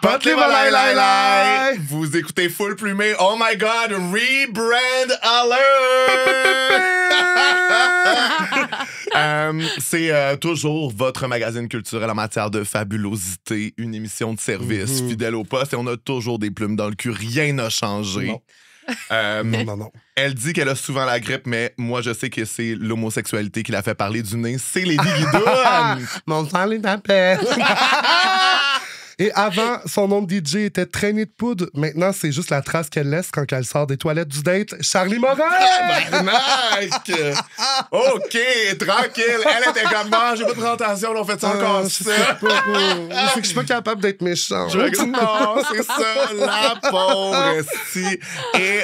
Pot, les valailai. Vous écoutez Full Plumé. Oh my God, rebrand alert! C'est toujours votre magazine culturel en matière de fabulosité, une émission de service fidèle au poste et on a toujours des plumes dans le cul. Rien n'a changé. Non. Non. Elle dit qu'elle a souvent la grippe, mais moi, je sais que c'est l'homosexualité qui l'a fait parler du nez. C'est Lady Guidoune! Mon sang les appelle. Et avant, son nom de DJ était Traîné de poudre. Maintenant, c'est juste la trace qu'elle laisse quand elle sort des toilettes du date. Charlie Morin! Tabarnak! OK, tranquille. Elle était comme, non, j'ai pas de présentation, on fait ça encore ça. C'est que je suis pas capable d'être méchant. Non, c'est ça, la pauvre esti. Et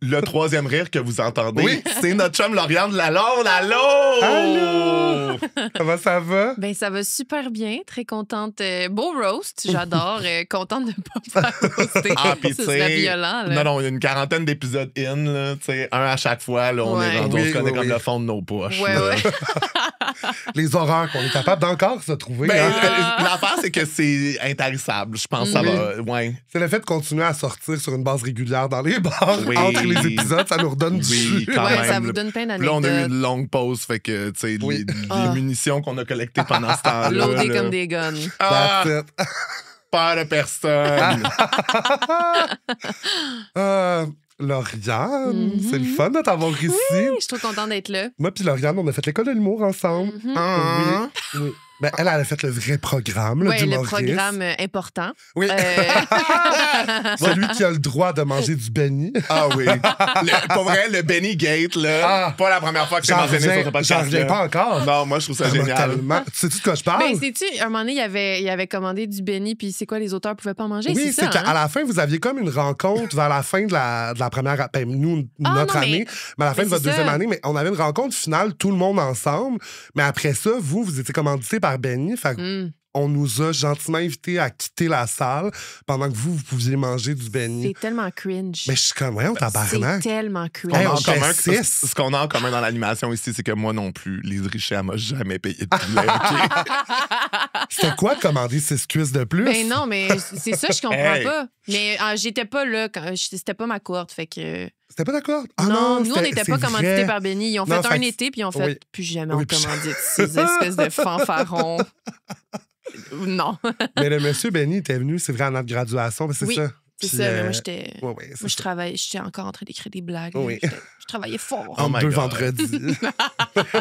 le troisième rire que vous entendez, c'est notre chum Lauriane Lalonde. Allô! Comment ça va? Ben, ça va super bien. Très contente. Beau roast, j'adore. Contente de pas me faire roaster. Ah, puis ce serait violent. Là. Non, il y a une quarantaine d'épisodes là, un à chaque fois. Là, on est rendu, on se connaît comme le fond de nos poches. Ouais. Les horreurs qu'on est capable d'encore se trouver. Ben, l'affaire, c'est que c'est intarissable. Je pense que ça va. Ouais. C'est le fait de continuer à sortir sur une base régulière dans les bars entre les épisodes, ça nous redonne du jus. Quand même. Ça vous donne plein d'anecdotes. Là, on a eu une longue pause, fait que, tu sais, les munitions qu'on a collectées pendant ce temps-là. Loadées comme des guns. That's it. Pas de personne. Lauriane, c'est le fun de t'avoir ici. Oui, je suis trop contente d'être là. Moi puis Lauriane, on a fait l'école de l'humour ensemble. Oui. Ben, elle a fait le vrai programme, Oui, du le Maurice. programme important. Oui. Celui qui a le droit de manger du Benny. Ah oui. Pour vrai, le Benny Gate, là, pas la première fois que c'est mentionné sur ce podcast. J'en reviens pas encore. Non, moi, je trouve ça génial. Sais-tu de quoi je parle? Ben, sais-tu, à un moment donné, il avait commandé du Benny, puis c'est quoi, les auteurs pouvaient pas en manger? Oui, c'est qu'à la fin, vous aviez comme une rencontre vers la fin de la première... Ben, nous, notre année, mais à la fin de votre deuxième année, mais on avait une rencontre finale, tout le monde ensemble, mais après ça, vous étiez commandité par Benny, fait on nous a gentiment invités à quitter la salle pendant que vous pouviez manger du Benny. C'est tellement cringe. Mais je suis comme, voyons, tabarnak. C'est tellement cringe. Hey, ce qu'on a en commun dans l'animation ici, c'est que moi non plus, Lise Richet, elle m'a jamais payé de poulet, OK? C'était quoi de commander 6 cuisses de plus? Ben non, mais c'est ça, je comprends pas. Mais j'étais pas là, c'était pas ma cohorte, fait que... C'était pas d'accord? Ah non, nous, on n'était pas commandités par Benny. Ils ont fait un été, puis ils ont fait plus jamais on commandite ces espèces de fanfarons. Non. Mais le monsieur Benny était venu, c'est vrai, à notre graduation, c'est ça. C'est ça, mais moi, j'étais. moi, je travaillais, j'étais encore en train d'écrire des blagues. Je travaillais fort. En 2 vendredis.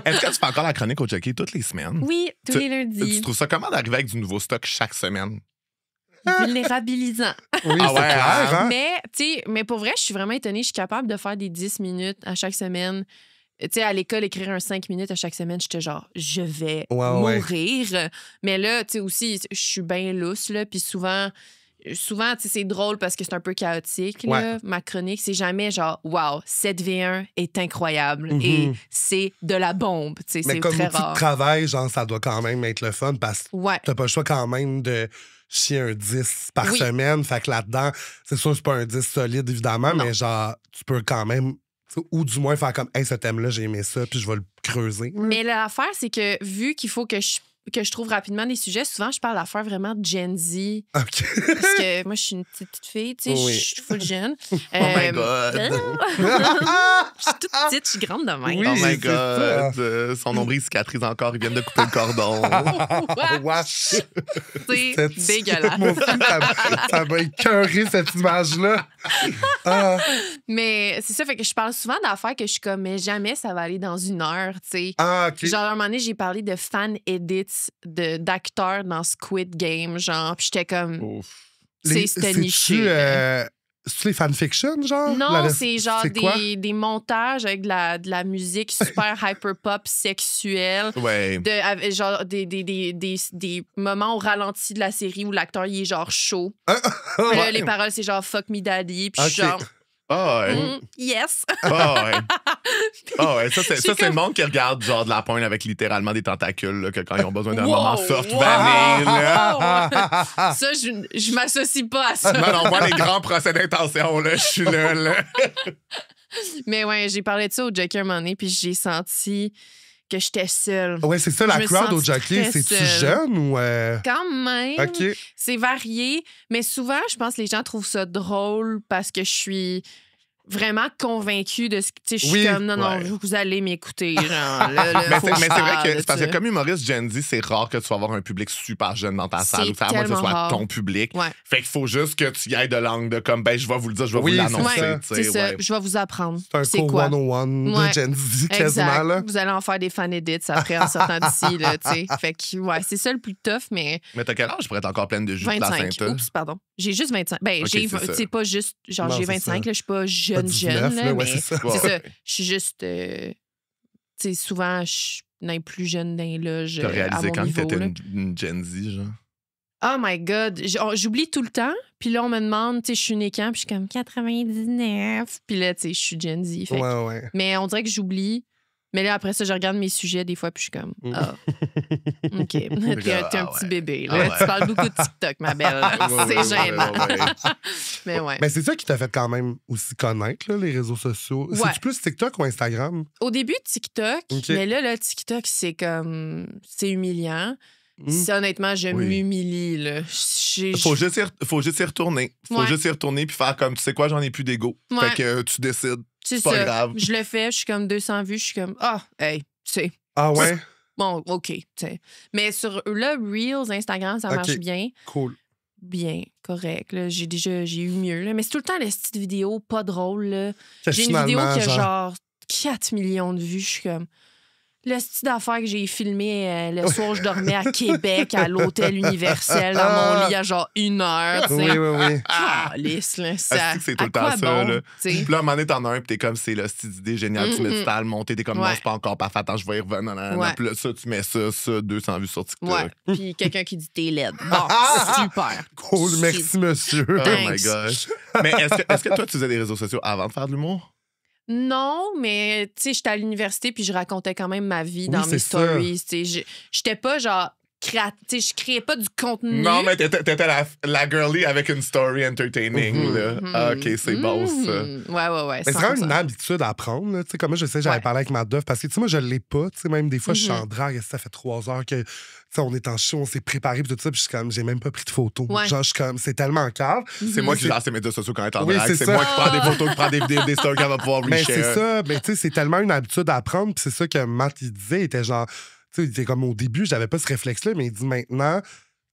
Est-ce que tu fais encore la chronique au Jockey toutes les semaines? Oui, tous les lundis. Tu trouves ça comment d'arriver avec du nouveau stock chaque semaine? Vulnérabilisant. Oui, c'est clair. Hein? Mais pour vrai, je suis vraiment étonnée. Je suis capable de faire des 10 minutes à chaque semaine. Tu sais, à l'école, écrire un 5 minutes à chaque semaine, j'étais genre, je vais mourir. Mais là, tu sais, aussi, je suis bien lousse, là. Puis souvent, tu sais, c'est drôle parce que c'est un peu chaotique, là. Ma chronique, c'est jamais genre, wow, 7v1 est incroyable et c'est de la bombe. Tu sais, c'est très rare. Mais comme outil de travail, genre, ça doit quand même être le fun parce que t'as pas le choix quand même de chier un 10 par semaine. Fait que là-dedans, c'est sûr que c'est pas un 10 solide, évidemment, mais genre, tu peux quand même... Ou du moins faire comme, hey, ce thème-là, j'ai aimé ça, puis je vais le creuser. Mais l'affaire, c'est que vu qu'il faut que je trouve rapidement des sujets, souvent, je parle d'affaires vraiment de Gen Z. OK. Parce que moi, je suis une petite fille, tu sais, je suis full jeune. Oh my God! Je suis toute petite, je suis grande de même. Oui, oh my God! Son nombril cicatrise encore, ils viennent de couper le cordon. C'est dégueulasse. Ça m'a écœuré, cette image-là. Mais c'est ça, fait que je parle souvent d'affaires que je suis comme, mais jamais ça va aller dans 1 heure, tu sais. OK. Genre, à un moment donné, j'ai parlé de fan edits d'acteurs dans Squid Game, genre, puis j'étais comme... C'était niché. C'est les fanfictions, genre? Non, c'est genre des montages avec de la musique super hyper-pop sexuelle. Ouais. Genre des moments au ralenti de la série où l'acteur, il est genre chaud. Là, les paroles, c'est genre « fuck me daddy », puis genre... yes! Ça, c'est le monde qui regarde genre de la pointe avec littéralement des tentacules, là, que quand ils ont besoin d'un moment soft vanille. Ça, je m'associe pas à ça. Non, moi, les grands procès d'intention, là, je suis là. Mais ouais, j'ai parlé de ça au jockey un moment donné, puis j'ai senti que j'étais seule. Ouais, c'est ça, la crowd au jockey. C'est-tu jeune ou... Quand même. OK. C'est varié, mais souvent, je pense que les gens trouvent ça drôle parce que je suis vraiment convaincue de ce que... Je suis comme, non, vous allez m'écouter. Genre, mais c'est vrai que c'est parce que comme humoriste Gen Z, c'est rare que tu vas avoir un public super jeune dans ta salle. À moins que ce soit ton public. Ouais. Fait qu'il faut juste que tu y ailles de langue de comme, je vais vous le dire, je vais vous l'annoncer. C'est ça, je vais vous apprendre. C'est un cours 101 de Gen Z quasiment. Là. Vous allez en faire des fan edits après en sortant d'ici. Fait que, c'est ça le plus tough, mais... Mais t'as quel âge pour être encore pleine de jus de 25. Oups, pardon. J'ai juste 25. C'est pas juste... Genre, j'ai 25, là, je suis pas jeune, là, mais c'est ça. Je suis juste... souvent, je suis dans les plus jeunes dans les loges. T'as réalisé quand niveau, t'étais une Gen Z, genre? Oh my God! J'oublie tout le temps. Puis là, on me demande, je suis née quand? Puis je suis comme 99. Puis là, je suis Gen Z. Fait mais on dirait que j'oublie. Mais là, après ça, je regarde mes sujets des fois, puis je suis comme, OK, t'es un petit bébé. Là. Tu parles beaucoup de TikTok, ma belle. C'est gênant. Mais ouais. Mais c'est ça qui t'a fait quand même aussi connaître, là, les réseaux sociaux. Ouais. C'est-tu plus TikTok ou Instagram? Au début, TikTok. Mais là, TikTok, c'est comme... C'est humiliant. Honnêtement, je m'humilie. Là. Faut juste y retourner. Faut juste y retourner puis faire comme, tu sais quoi, j'en ai plus d'ego. Fait que tu décides. C'est pas grave. Je le fais, je suis comme 200 vues, je suis comme, hey, tu sais. Ah ouais? Bon, OK, tu sais. Mais sur le Reels, Instagram, ça marche bien. Cool. Bien, correct. J'ai eu mieux. Là. Mais c'est tout le temps les petites vidéos pas drôles. Là. J'ai une vidéo qui a genre 4 millions de vues. Je suis comme... Le style d'affaires que j'ai filmé le soir où je dormais à Québec, à l'hôtel Universel, dans mon lit à genre 1 heure. Oui. Lisse, là. C'est tout le temps ça. Là. Puis là, à un moment donné, t'en as un, puis t'es comme, c'est le style d'idée géniale, tu mets du tal, monter, t'es comme, non, c'est pas encore parfait, attends, je vais y revenir. Puis là, ça, tu mets ça, 200 vues sur TikTok. Ouais. Puis quelqu'un qui dit t'es laide. Bon, super. Cool, merci, monsieur. Oh my gosh. Mais est-ce que toi, tu faisais des réseaux sociaux avant de faire de l'humour? Non, mais tu sais, j'étais à l'université puis je racontais quand même ma vie dans mes stories. J'étais pas genre je créais pas du contenu. Non, mais t'étais la girly avec une story entertaining. Là. OK, c'est beau, ça. Ouais. Mais c'est vraiment une habitude à apprendre. Tu sais, comme moi, je sais, j'avais parlé avec Matt Duff parce que, tu sais, moi, je l'ai pas. Tu sais, même des fois, je suis en drague. Ça fait 3 heures que, tu sais, on est en show, on s'est préparé, puis tout ça, puis je suis comme, j'ai même pas pris de photos. Genre, je suis comme, c'est tellement calme. C'est moi qui lance les médias sociaux quand elle est en drague. C'est moi qui prends des photos, qui prends des vidéos, des stories qu'elle va pouvoir reshare. Mais c'est ça. Mais tu sais, c'est tellement une habitude à apprendre, puis c'est ça que Matt, il disait, il était genre. Tu sais, il était comme au début, j'avais pas ce réflexe-là, mais il dit maintenant, tu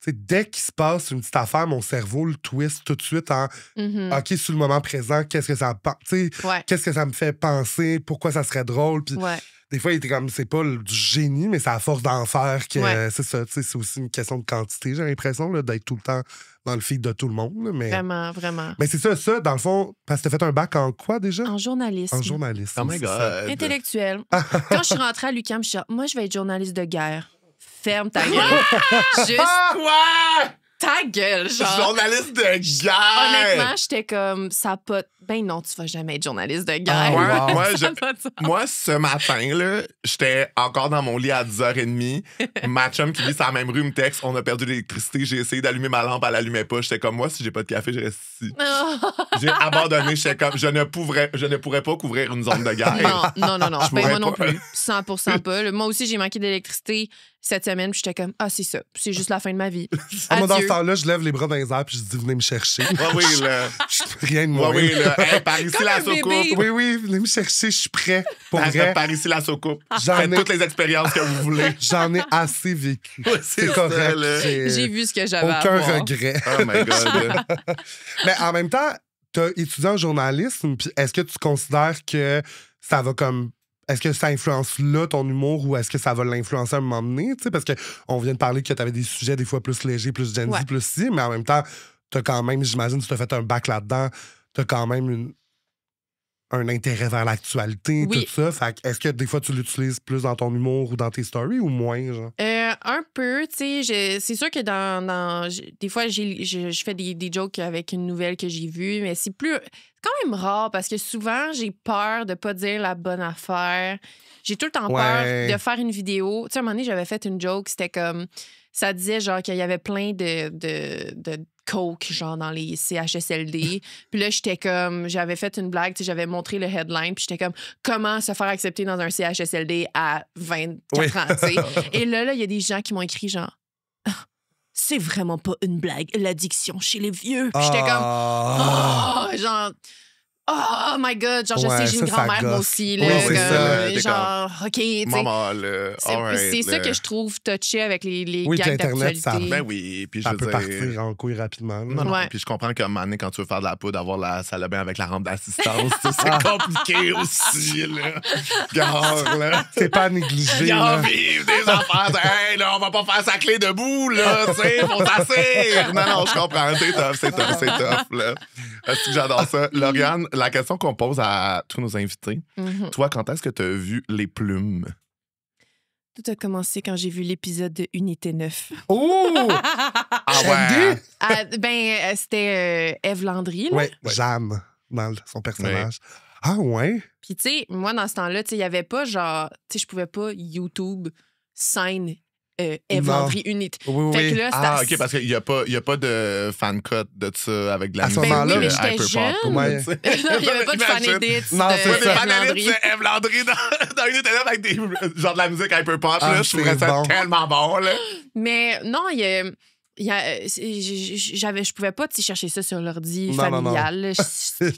sais, dès qu'il se passe une petite affaire, mon cerveau le twist tout de suite en OK, sur le moment présent, qu'est-ce que ça qu'est-ce que ça me fait penser, pourquoi ça serait drôle. Puis des fois, il était comme, c'est pas du génie, mais c'est à force d'en faire que c'est ça. Tu sais, c'est aussi une question de quantité, j'ai l'impression, là, d'être tout le temps dans le feed de tout le monde. Là, mais... Vraiment. Mais c'est ça, dans le fond, parce que t'as fait un bac en quoi déjà? En journalisme. En journalisme. Oh my God. Intellectuel. Quand je suis rentrée à l'UQAM, je suis moi, je vais être journaliste de guerre. Ferme ta gueule. Juste. Quoi? Ta gueule, genre. Journaliste de guerre! Honnêtement, j'étais comme, ça pas. Ben non, tu vas jamais être journaliste de guerre. Moi, ce matin, là, j'étais encore dans mon lit à 10h30. Ma chum qui vit sur la même rue me texte, on a perdu l'électricité. J'ai essayé d'allumer ma lampe, elle l'allumait pas. J'étais comme, moi, si j'ai pas de café, je reste ici. J'ai abandonné. J'étais comme, je ne pourrais pas couvrir une zone de guerre. Non. Ben, moi non plus. 100% pas. Moi aussi, j'ai manqué d'électricité cette semaine. Puis j'étais comme, c'est ça. C'est juste la fin de ma vie. Moi, dans ce temps-là, je lève les bras dans les airs puis je dis, venez me chercher. Oui, là. Rien de moins. Oui, là. Hey, par ici, la soucoupe. Oui, venez me chercher, je suis prêt. Pour vrai. Par ici, la soucoupe. Faites toutes les expériences que vous voulez. J'en ai assez vécu. C'est correct. J'ai vu ce que j'avais à aucun voir. regret. Oh my God. Mais en même temps, tu as étudié en journalisme, puis est-ce que tu considères que ça va comme... Est-ce que ça influence là ton humour ou est-ce que ça va l'influencer à un moment donné? Parce qu'on vient de parler que tu avais des sujets des fois plus légers, plus Gen Z, plus si, mais en même temps, tu as quand même, j'imagine, tu as fait un bac là-dedans, tu as quand même un intérêt vers l'actualité, tout ça. Fait est-ce que des fois tu l'utilises plus dans ton humour ou dans tes stories ou moins, genre? Un peu, tu sais. C'est sûr que des fois, je fais des jokes avec une nouvelle que j'ai vue, mais c'est quand même rare parce que souvent, j'ai peur de pas dire la bonne affaire. J'ai tout le temps peur de faire une vidéo. Tu sais, à un moment donné, j'avais fait une joke, c'était comme... ça disait genre qu'il y avait plein de coke genre dans les CHSLD. Puis là, j'avais fait une blague, j'avais montré le headline, puis j'étais comme, comment se faire accepter dans un CHSLD à 24 ans, tu sais. Et là, il y a des gens qui m'ont écrit genre, c'est vraiment pas une blague, l'addiction chez les vieux. Puis j'étais comme, genre... Oh my God, genre, je sais, j'ai une grand-mère, moi aussi. Là, genre, OK, tu sais. Maman, là, c'est ça que je trouve touché avec les gags Internet, d'actualité. Ben oui, puis ça peut partir en couille rapidement. Non, puis je comprends qu'à un moment donné, quand tu veux faire de la poudre, avoir la salle de bain avec la rampe d'assistance, c'est compliqué aussi, là. Gare, là. C'est pas négligé. Il y a vivre des affaires. Hey, là, on va pas faire sa clé debout, là, tu sais, faut t'asseoir. Non, je comprends. C'est tough, là. Est-ce que j'adore ça? Lauriane, la question qu'on pose à tous nos invités, toi, quand est-ce que tu as vu les plumes? Tout a commencé quand j'ai vu l'épisode de Unité 9. Oh! ouais? C'était Ève Landry. Oui, Jeanne, dans son personnage. Ouais. Ah ouais? Puis tu sais, moi, dans ce temps-là, il n'y avait pas genre... Tu sais, je pouvais pas YouTube scène Ève Landry Unité. Oui. Que là, OK, parce qu'il n'y a pas de fan cut de ça avec de la musique. À ce moment-là, mais j'étais jeune. Il n'y avait pas de fan edit. Non, c'est ça. Fan edit, c'est Ève Landry dans Unité 9 avec des genre de la musique hyperpop. Là, je trouverais ça tellement bon. Là. Mais non, je pouvais pas chercher ça sur l'ordi familial.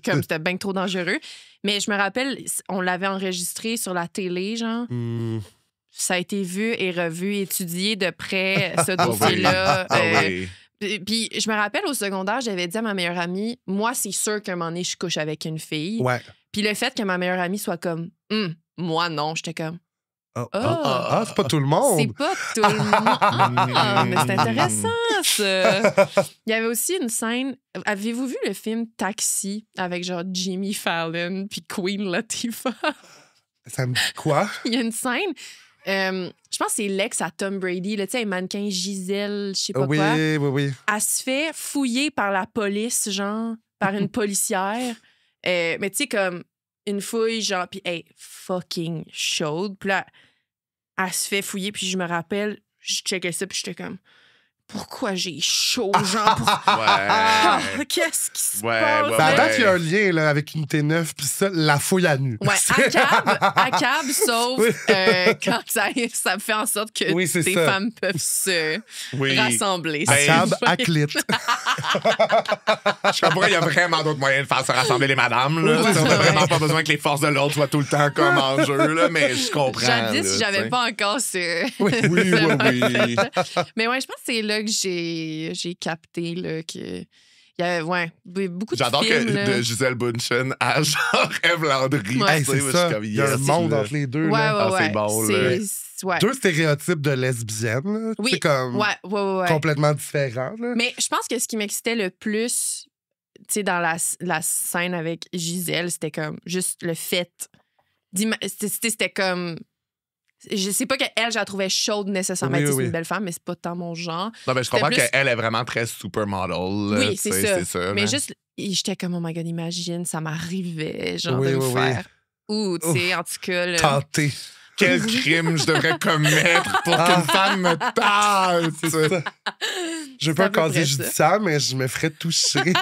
Comme c'était bien trop dangereux. Mais je me rappelle, on l'avait enregistré sur la télé, genre. Ça a été vu et revu, étudié de près, ce dossier-là. Puis je me rappelle, au secondaire, j'avais dit à ma meilleure amie, moi, c'est sûr qu'un moment donné, je couche avec une fille. Ouais. Puis le fait que ma meilleure amie soit comme, moi, non, j'étais comme, c'est pas tout le monde. c'est pas tout le monde. Mais c'est intéressant, ça. Il y avait aussi une scène. Avez-vous vu le film Taxi avec genre Jimmy Fallon puis Queen Latifah? Ça me dit quoi? Il y a une scène. Je pense que c'est l'ex à Tom Brady, là, tu sais, un mannequin Gisèle, je sais pas quoi. Oui. Elle se fait fouiller par la police, genre, par une policière. Mais tu sais, comme une fouille, genre, puis hey, fucking chaude. Puis là, elle se fait fouiller, puis je me rappelle, je checkais ça, puis j'étais comme, pourquoi j'ai chaud, genre? Qu'est-ce qui se passe? À date, il y a un lien là, avec Unité 9, puis ça, la fouille à nu. Ouais, à cab, sauf quand ça fait en sorte que des femmes peuvent se rassembler. À cab, à clit. Je sais pas pourquoi il y a vraiment d'autres moyens de faire se rassembler les madames. Là. On n'a vraiment pas besoin que les forces de l'ordre soient tout le temps comme en jeu, là, mais je comprends. Jadis, j'avais pas encore ce... Oui. Mais ouais, je pense que c'est là que j'ai capté là, que il y avait beaucoup de J'adore films. J'adore que de Gisèle Bündchen à genre Ève Landry. C'est ça. Il y a un monde entre les deux. C'est bon. Deux stéréotypes de lesbiennes. Oui. C'est comme complètement différent. Là. Mais je pense que ce qui m'excitait le plus dans la scène avec Gisèle, c'était comme juste le fait... C'était comme... Je sais pas qu'elle, je la trouvais chaude nécessairement. C'est une belle femme, mais c'est pas tant mon genre. Non, mais je comprends qu'elle est vraiment très supermodel. Oui, c'est ça. Mais juste, j'étais comme, oh my God, imagine, ça m'arrivait, genre, de le faire. Ou, tu sais, en tout cas... Là... Tenter. Quel crime je devrais commettre pour qu'une femme me tente? C'est ça. Je veux pas un casier judiciaire, mais je me ferais toucher.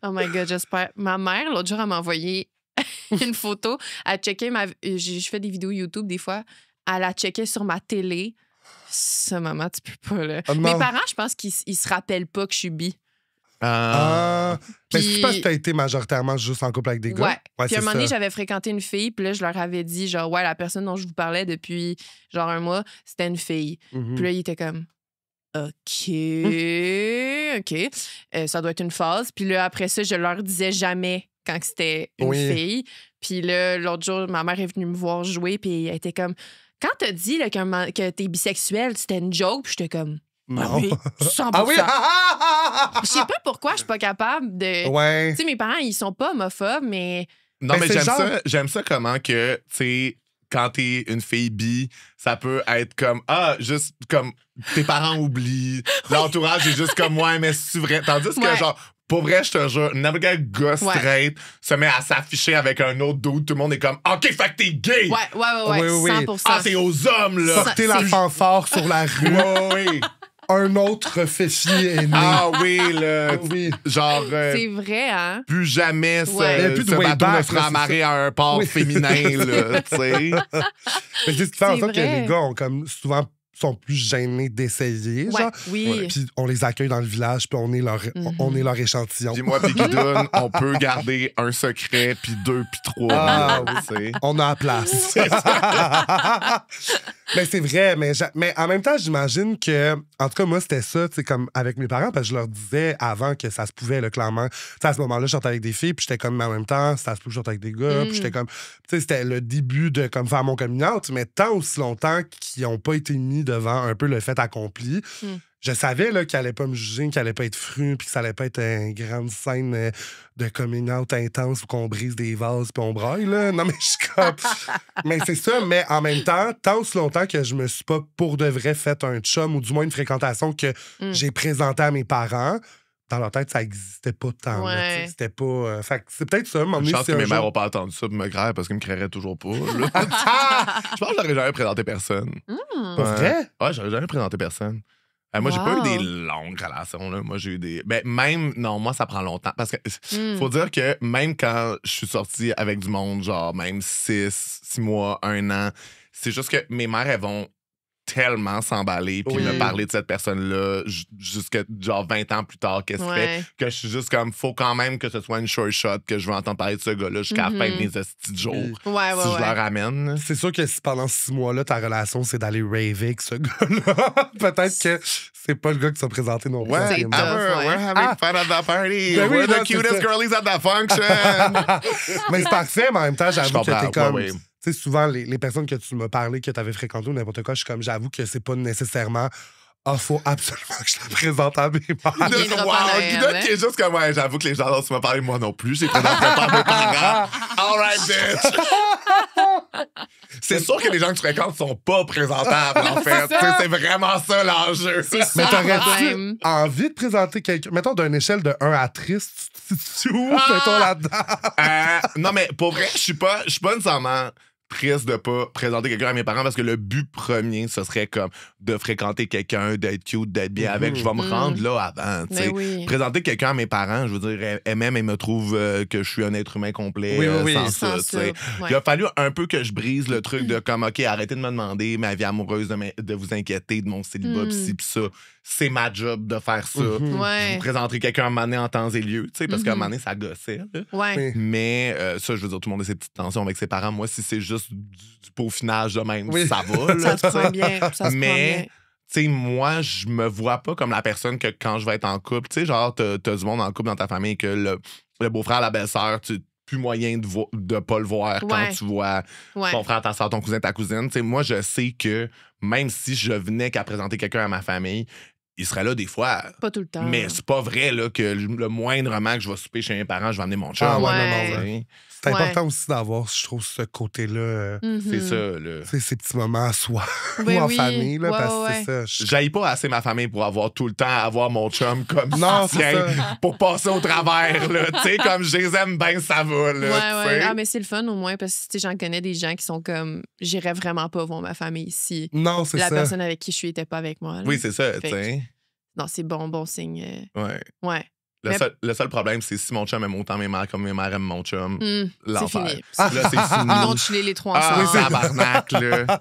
Oh my God, j'espère. Ma mère, l'autre jour, elle m'a envoyé une photo. Elle checkait je fais des vidéos YouTube des fois. Elle la checkait sur ma télé. Ça, maman, tu peux pas, là. Mes parents, je pense qu'ils se rappellent pas que je suis bi. Mais c'est pas que t'as été majoritairement juste en couple avec des gars. Ouais. Puis à un moment donné, j'avais fréquenté une fille, puis là, je leur avais dit, genre, la personne dont je vous parlais depuis genre un mois, c'était une fille. Puis là, il était comme, OK. Ça doit être une phase. Puis là, après ça, je leur disais jamais quand c'était une fille. Puis là, l'autre jour, ma mère est venue me voir jouer, puis elle était comme, quand t'as dit là, que t'es bisexuelle, c'était une joke, puis j'étais comme, non. Oui, 100%. Je sais pas pourquoi je suis pas capable de... Tu sais, mes parents, ils sont pas homophobes, mais... Non, mais j'aime ça comment que, tu sais, quand t'es une fille bi, ça peut être comme, juste comme, tes parents oublient, l'entourage est juste comme, ouais, mais c'est vrai. Tandis que, genre, Pour vrai, je te jure, n'importe quel gars straight se met à s'afficher avec un autre dude. Tout le monde est comme, OK, fait que t'es gay. Ouais, Oui. 100%. Ah, c'est aux hommes, là. Sortez la fanfare sur la rue. Oui. Un autre Fefi est né. Ah oui, là. Oui. Genre. C'est vrai, hein? Plus jamais plus de ce way bateau back, ne sera là, amarré à un port féminin, là, tu sais. Mais c'est ce qui fait en sorte que vrai. les gars ont comme souvent sont plus gênés d'essayer, genre. Oui. Puis on les accueille dans le village, puis on est leur échantillon. Puis moi, puis Guidoune, on peut garder un secret, puis 2, puis 3. Ah, tu sais. On a la place. Mais c'est vrai, mais en même temps, j'imagine que, en tout cas, moi, c'était ça, tu sais, comme avec mes parents, parce que je leur disais avant que ça se pouvait, là, clairement. Tu sais, à ce moment-là, je sortais avec des filles, puis j'étais comme, mais en même temps, ça se peut que je sortais avec des gars, puis j'étais comme, tu sais, c'était le début de comme faire mon coming out, mais tant aussi longtemps qu'ils n'ont pas été mis devant un peu le fait accompli. Je savais là, qu'il allait pas me juger, qu'il allait pas être fru, puis que ça allait pas être une grande scène de coming out intense où qu'on brise des vases puis on braille, là. Non, mais je suis comme... mais c'est ça, mais en même temps, tant aussi longtemps que je me suis pas pour de vrai fait un chum ou du moins une fréquentation que j'ai présenté à mes parents, dans leur tête, ça existait pas tant. Ouais. C'était pas... fait que c'est peut-être ça, Je pense que mes mères n'ont pas entendu ça pour me crier parce qu'ils me crieraient toujours pas. Là. Je pense que j'aurais jamais présenté personne. Pas vrai? Ouais, j'aurais jamais présenté personne. Moi, j'ai pas eu des longues relations. Là. Moi, j'ai eu des. Ben, même. Non, moi, ça prend longtemps. Parce que faut dire que même quand je suis sortie avec du monde, genre même 6 mois, 1 an, c'est juste que mes mères, elles vont tellement s'emballer puis me parler de cette personne-là jusqu'à genre 20 ans plus tard, qu'est-ce que fait que je suis juste comme, faut quand même que ce soit une short shot, que je veux entendre parler de ce gars-là jusqu'à la fin de mes estis de jours. Si je leur ramène. C'est sûr que si pendant 6 mois-là, ta relation, c'est d'aller raver avec ce gars-là, peut-être que c'est pas le gars qui s'est présenté non plus. We're having fun at the party. Ben we're the cutest girlies at the function. Mais c'est parfait, mais en même temps, j'avoue que t'es comme... Ouais. Tu sais, souvent, les personnes que tu m'as parlé, que tu avais fréquentées ou n'importe quoi, je suis comme, j'avoue que c'est pas nécessairement... Ah, faut absolument que je la présente à mes parents. Guidoune qui est juste comme, ouais, j'avoue que les gens dont tu m'as parlé, moi non plus, j'ai présenté pas à mes parents. All right, bitch. C'est sûr que les gens que tu fréquentes sont pas présentables, en fait. C'est vraiment ça l'enjeu. Mais t'aurais-tu envie de présenter quelqu'un? Mettons, d'une échelle de 1 à triste, tu où, mettons, là-dedans? Non, mais pour vrai, je suis pas nécessairement triste de pas présenter quelqu'un à mes parents parce que le but premier, ce serait comme de fréquenter quelqu'un, d'être cute, d'être bien avec. Je vais me rendre là avant. Présenter quelqu'un à mes parents, je veux dire, elles-mêmes, elles me trouvent que je suis un être humain complet sans ça. Il a fallu un peu que je brise le truc de comme, OK, arrêtez de me demander ma vie amoureuse, de vous inquiéter de mon célibat, pis ça. C'est ma job de faire ça. Je vous présenterai quelqu'un à un moment donné en temps et lieu, parce qu'à un moment donné, ça gossait. Mais ça, je veux dire, tout le monde a ses petites tensions avec ses parents. Moi, si c'est juste du peaufinage de même, ça va. Là, ça se prend bien. Mais, tu sais, moi, je me vois pas comme la personne que quand je vais être en couple, tu sais, genre, t'as du monde en couple dans ta famille que le beau-frère, la belle-sœur, tu plus moyen de pas le voir quand tu vois ton frère, ta soeur, ton cousin, ta cousine. T'sais, moi, je sais que même si je venais qu'à présenter quelqu'un à ma famille, il serait là des fois. Pas tout le temps. Mais c'est pas vrai là, que le moindrement que je vais souper chez mes parents, je vais amener mon chum. C'est important aussi d'avoir, je trouve, ce côté-là. C'est ça, là. C'est ces petits moments à soi ou en famille, là, parce que c'est ça. J'aille pas assez ma famille pour avoir tout le temps avoir mon chum comme soutien pour passer au travers, là. Tu sais, comme je les aime bien, ça va, là. Ah, mais c'est le fun au moins, parce que j'en connais des gens qui sont comme, j'irais vraiment pas voir ma famille si la personne avec qui je suis était pas avec moi. Là. Oui, c'est ça, tu sais. Non, c'est bon signe. Ouais. Le seul problème, c'est si mon chum aime autant mes mères comme mes mères aiment mon chum. C'est fini. Là, c'est fini. Ils vont chiller les trois ensemble. Tabarnak, là.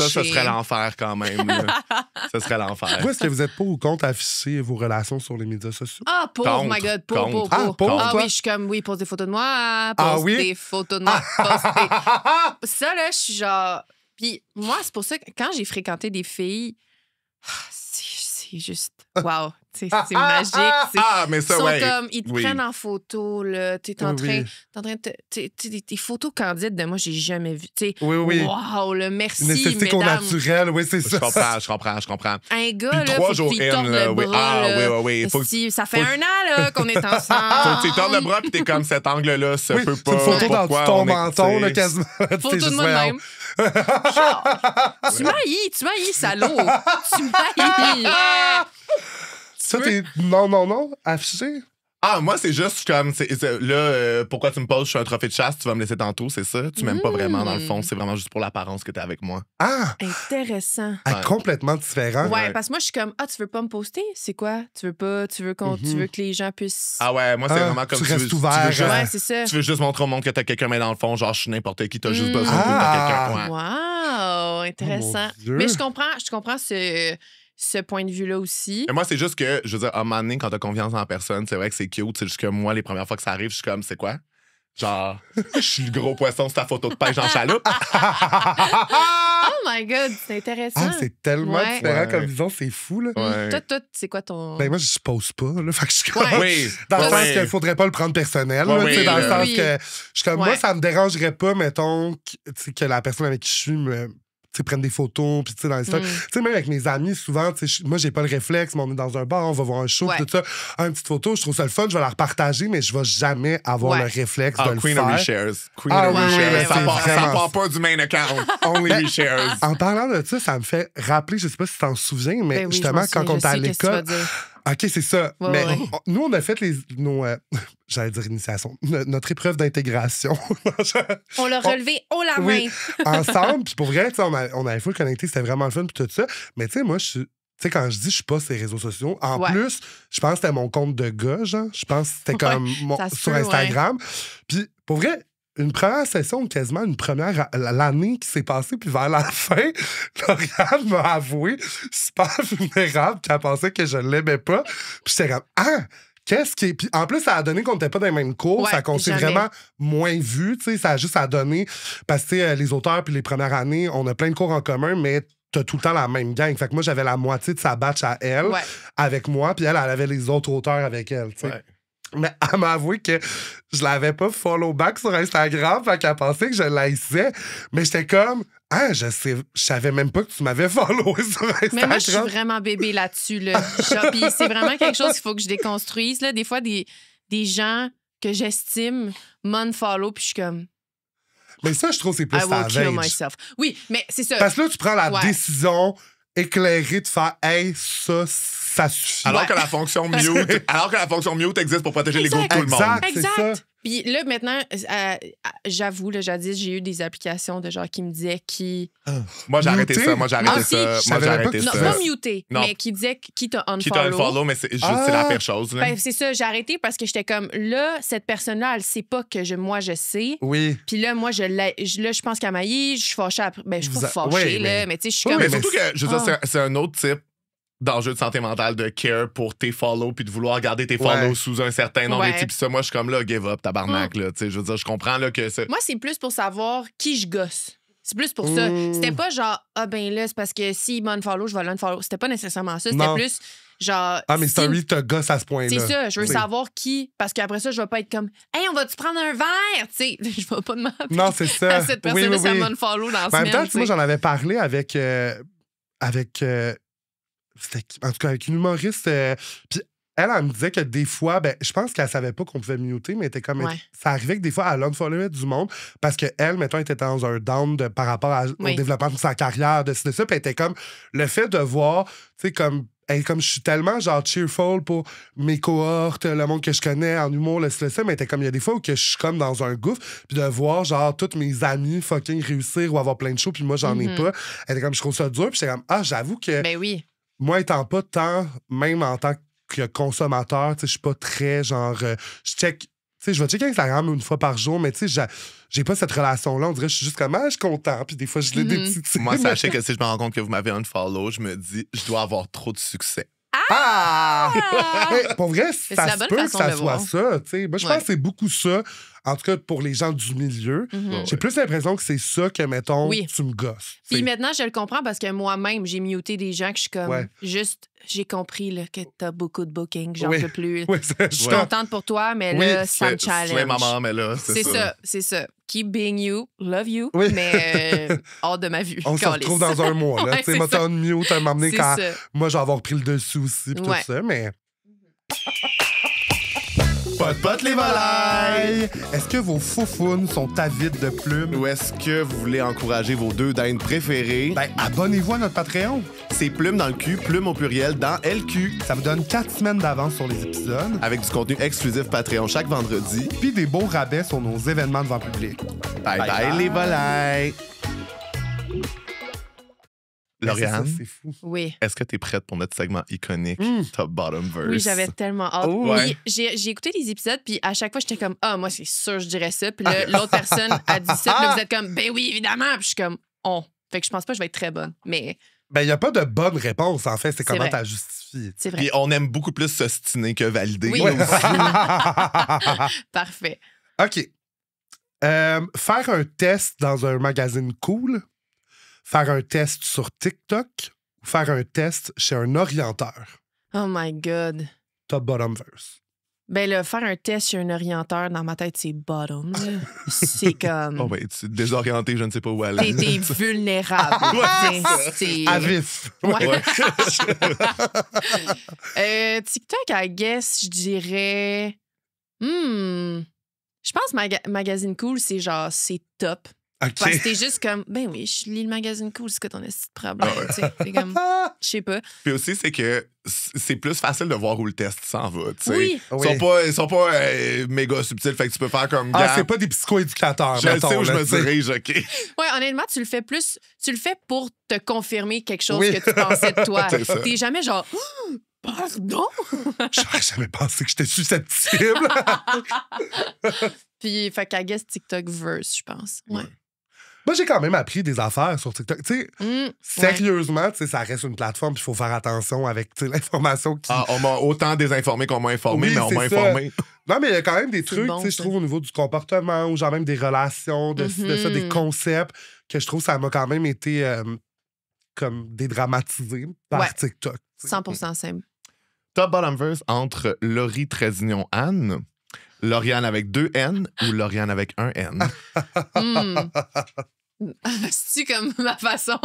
Ça serait l'enfer quand même. Là. Ça serait l'enfer. Vous, est-ce que vous êtes pour ou contre afficher vos relations sur les médias sociaux? Ah, pour, oh my God, pour. Ah oui, je suis comme, pose des photos de moi, pose des photos de moi, Ça, là, je suis genre... Puis moi, c'est pour ça que quand j'ai fréquenté des filles, c'est juste... Wow! C'est magique. Mais ça, comme, ils te prennent en photo, là. T'es en train de... Des photos candides de moi, j'ai jamais vu. Wow, le merci, une esthétique au naturel, c'est ça. Je comprends. Un gars, puis là, 3 faut jours qu'il torde le bras. Oui. Ça fait 1 an, là, qu'on est ensemble. Faut que tu tordes le bras, puis t'es comme cet angle-là, ça peut pas. C'est une photo dans ton menton, là, quasiment. Photo de moi-même. Tu m'haïs, salaud. Tu m'haïs. Ça, t'es non, affiché? Moi, c'est juste comme, là, pourquoi tu me poses, je suis un trophée de chasse, tu vas me laisser tantôt, c'est ça? Tu m'aimes pas vraiment, dans le fond, c'est vraiment juste pour l'apparence que t'es avec moi. Intéressant. Complètement différent. Ouais, parce que moi, je suis comme, tu veux pas me poster? C'est quoi? Tu veux que les gens puissent... Ah ouais, moi, c'est vraiment comme tu restes ouvert. Ouais, c'est ça. Tu veux juste montrer au monde que t'as quelqu'un, mais dans le fond, genre, je suis n'importe qui, t'as juste besoin de quelqu'un. Wow, intéressant. Mais je comprends ce point de vue-là aussi. Mais moi, c'est juste que, je veux dire, à un moment donné, quand t'as confiance en personne, c'est vrai que c'est cute. C'est juste que moi, les premières fois que ça arrive, je suis comme, c'est quoi? Genre, je suis le gros poisson sur ta photo de pêche en chaloupe. Oh my God, c'est intéressant. C'est tellement différent comme vision, c'est fou, là. Toi, c'est quoi ton... Ben moi, je pose pas, là. Fait que je suis comme... Oui. Dans le sens qu'il faudrait pas le prendre personnel, là, dans le sens que... Je suis comme, moi, ça me dérangerait pas, mettons, que la personne avec qui je suis prennent des photos, puis dans l'histoire. Même avec mes amis, souvent, moi, j'ai pas le réflexe, mais on est dans un bar, on va voir un show, tout ça. Une petite photo, je trouve ça le fun, je vais la repartager, mais je vais jamais avoir le réflexe de le Queen faire. Of reshares. Queen of reshares. Ça part pas du main account. Only reshares. En parlant de ça me fait rappeler, je sais pas si tu t'en souviens, mais justement, quand on était à l'école... OK, c'est ça. Mais nous, on a fait nos j'allais dire initiation, notre épreuve d'intégration. On l'a relevé haut la main. Ensemble. Puis pour vrai, on avait full connecté, c'était vraiment le fun, puis tout ça. Mais tu sais, moi, quand je dis je suis pas sur les réseaux sociaux, en plus, je pense que c'était mon compte de gars, genre. Je pense que c'était comme sur Instagram. Puis pour vrai, une première session, quasiment l'année qui s'est passée, puis vers la fin, Lauriane m'a avoué, super vulnérable, qu'elle pensait que je l'aimais pas. Puis j'étais comme, qu'est-ce qui est... Puis en plus, ça a donné qu'on n'était pas dans les mêmes cours, ça qu'on s'est vraiment moins vus, tu sais, ça a juste donné, parce que les auteurs, puis les premières années, on a plein de cours en commun, mais t'as tout le temps la même gang. Fait que moi, j'avais la moitié de sa batch à elle, avec moi, puis elle avait les autres auteurs avec elle, tu sais. Ouais. Mais elle m'a avoué que je l'avais pas follow back sur Instagram, fait qu'elle pensait que je l'haïssais. Mais j'étais comme, je savais même pas que tu m'avais followé sur Instagram. Mais moi, je suis vraiment bébé là-dessus, là. Puis c'est vraiment quelque chose qu'il faut que je déconstruise, là. Des fois, des gens que j'estime m'unfollow, puis je suis comme... Mais ça, je trouve que c'est plus savage. I will kill myself. Oui, mais c'est ça. Parce que là, tu prends la décision éclairée de faire, ça suffit. Alors que la fonction mute existe pour protéger l'ego de tout le monde. Exact. Puis là, maintenant, j'avoue, là, jadis, j'ai eu des applications de genre qui me disaient qui... Moi, j'ai arrêté ça. Moi, j'ai arrêté ça. Pas muté, mais qui disait qui t'a unfollow. Qui t'a unfollow, mais c'est la pire chose. Là. Ben, c'est ça, j'ai arrêté parce que j'étais comme, là, cette personne-là, elle sait pas que moi, je sais. Oui. Puis là, moi, je pense qu'elle m'a je suis fâchée après. Ben, je suis pas fâchée, là, mais tu sais, je suis comme... Mais surtout que, je veux dire, c'est un autre type d'enjeu de santé mentale, de care pour tes follow, puis de vouloir garder tes follow sous un certain nombre de types. Puis ça, moi, je suis comme là, give up, tabarnak, là. Tu sais, je veux dire, je comprends, là, que c'est... Moi, c'est plus pour savoir qui je gosse. C'est plus pour ça. C'était pas genre, ben là, c'est parce que s'il m'unfollow, je vais l'unfollow. C'était pas nécessairement ça. C'était plus genre... mais story te gosse à ce point-là. C'est ça. Je veux savoir qui. Parce qu'après ça, je vais pas être comme, hey, on va-tu prendre un verre? Tu sais, je vais pas demander. Non, c'est ça. À cette personne-là, ça m'unfollow dans la semaine. En même temps, moi, j'en avais parlé avec en tout cas, avec une humoriste. Puis elle me disait que des fois, je pense qu'elle savait pas qu'on pouvait muter, mais était comme. Ça arrivait que des fois, elle unfollowait du monde parce qu'elle, mettons, était dans un down par rapport au développement de sa carrière, de ça. Puis elle était comme. Le fait de voir, tu sais, comme je suis tellement genre cheerful pour mes cohortes, le monde que je connais en humour, mais elle était comme, il y a des fois où que je suis comme dans un gouffre, puis de voir genre tous mes amis fucking réussir ou avoir plein de shows, puis moi j'en ai pas. Elle était comme, je trouve ça dur, puis j'étais comme, j'avoue que. Ben oui. Moi, étant pas tant, même en tant que consommateur, je suis pas très genre. Je check. Je vais checker Instagram une fois par jour, mais j'ai pas cette relation-là. On dirait que je suis juste comme, je suis content. Puis des fois, je l'ai des petits. Moi, sachez que si je me rends compte que vous m'avez unfollow, je me dis, je dois avoir trop de succès. Pour vrai, ça se peut que ça soit ça. Moi, je pense que c'est beaucoup ça. En tout cas, pour les gens du milieu, j'ai plus l'impression que c'est ça que, mettons, tu me gosses. Puis maintenant, je le comprends parce que moi-même, j'ai muté des gens que je suis comme... Juste, j'ai compris là, que t'as beaucoup de bookings, j'en peux plus. Je suis contente pour toi, mais là, ça me challenge. Oui, maman, mais là, c'est ça. C'est ça. Keep being you, love you, mais hors de ma vue. On se retrouve dans un mois. Là. Moi, t'as une mute, m'amener quand moi, je vais avoir pris le dessus aussi, puis tout ça, mais... Pot les volailles! Est-ce que vos foufounes sont avides de plumes? Ou est-ce que vous voulez encourager vos 2 dindes préférées? Ben, abonnez-vous à notre Patreon. C'est Plume dans le cul, Plume au pluriel dans LQ. Ça vous donne 4 semaines d'avance sur les épisodes. Avec du contenu exclusif Patreon chaque vendredi. Puis des beaux rabais sur nos événements devant public. Bye bye les volailles! Lauriane, c'est fou. Oui. est-ce que tu es prête pour notre segment iconique Top Bottom Verse? Oui, j'avais tellement hâte. Oh, ouais. J'ai écouté les épisodes, puis à chaque fois, j'étais comme, moi, c'est sûr, je dirais ça. Puis là, l'autre personne a dit ça, puis là, vous êtes comme, ben oui, évidemment. Puis je suis comme, Fait que je pense pas que je vais être très bonne. Mais. Ben, il n'y a pas de bonne réponse, en fait. C'est comment vrai. t'as justifié. C'est vrai. Puis on aime beaucoup plus s'ostiner que valider. Oui. Là aussi. Parfait. OK. Faire un test dans un magazine cool, faire un test sur TikTok ou faire un test chez un orienteur. Oh my God. Top Bottom Verse. Ben là, faire un test chez un orienteur, dans ma tête, c'est bottom. Là. C'est comme. Oh, ben, tu es désorienté, je ne sais pas où aller. T'es vulnérable. Ouais, c'est À vif. Ouais. Ouais. TikTok, I guess, je dirais. Je pense Magazine Cool, c'est genre, c'est top. OK. Parce que t'es juste comme, ben oui, je lis le Magazine Cool, c'est quoi ton esti de problème? Tu sais, t'es comme, je sais pas. Puis aussi, c'est que c'est plus facile de voir où le test s'en va. Tu sais. Oui. Ils sont pas méga subtils, fait que tu peux faire comme. Ah, gars, c'est pas des psychoéducateurs, je sais mettons, où je là, me tu sais. dirige, OK? Ouais, honnêtement, tu le fais pour te confirmer quelque chose Oui. que tu pensais de toi. C'est ça. T'es jamais genre, pardon? J'aurais jamais pensé que j'étais susceptible. Puis, fait qu'à guess TikTok verse, je pense. Ouais. Moi, j'ai quand même appris des affaires sur TikTok. Tu sais, sérieusement, tu sais, ça reste une plateforme, puis il faut faire attention avec tu sais, l'information qui. Ah, on m'a autant désinformé qu'on m'a informé, Oui, mais on c'est m'a ça. informé. Non, mais il y a quand même des trucs, bon, tu sais, je ça. trouve, au niveau du comportement, ou genre même des relations, de ça, des concepts, que je trouve ça m'a quand même été comme dédramatisé par Ouais. TikTok. tu sais. 100% simple. Top Bottom Verse entre Laurie Trésignon Anne, Lauriane avec 2 N ou Lauriane avec 1 N. C'est-tu comme ma façon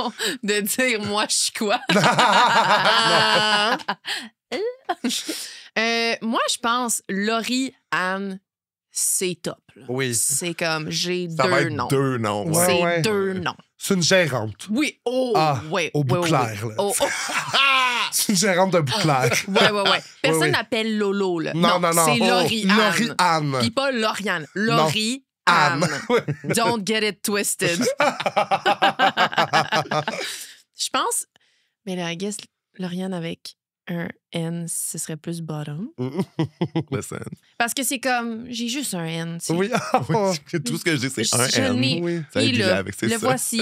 de dire moi, je suis quoi? Moi, je pense Laurie, Anne, c'est top. Là. Oui. C'est comme, j'ai Ça va deux être noms. 2 noms. Ouais. C'est 2 noms. C'est une gérante. Oui, ouais. au bout ouais, clair, ouais. là. Oh, C'est une gérante de bout clair. ouais. Personne oui. n'appelle Lolo, là. Non. C'est Laurie Anne. Laurie Anne. Puis pas Lauriane. Laurie Anne. Don't get it twisted. Je pense... Mais là, I guess, Lauriane avec un N, ce serait plus bottom. Listen. Parce que c'est comme... J'ai juste un N, tu sais. Oui. Oui, tout ce que je dis, c'est un Je N. l'ai. Oui. Ça Puis aide là, avec, c'est le ça. voici.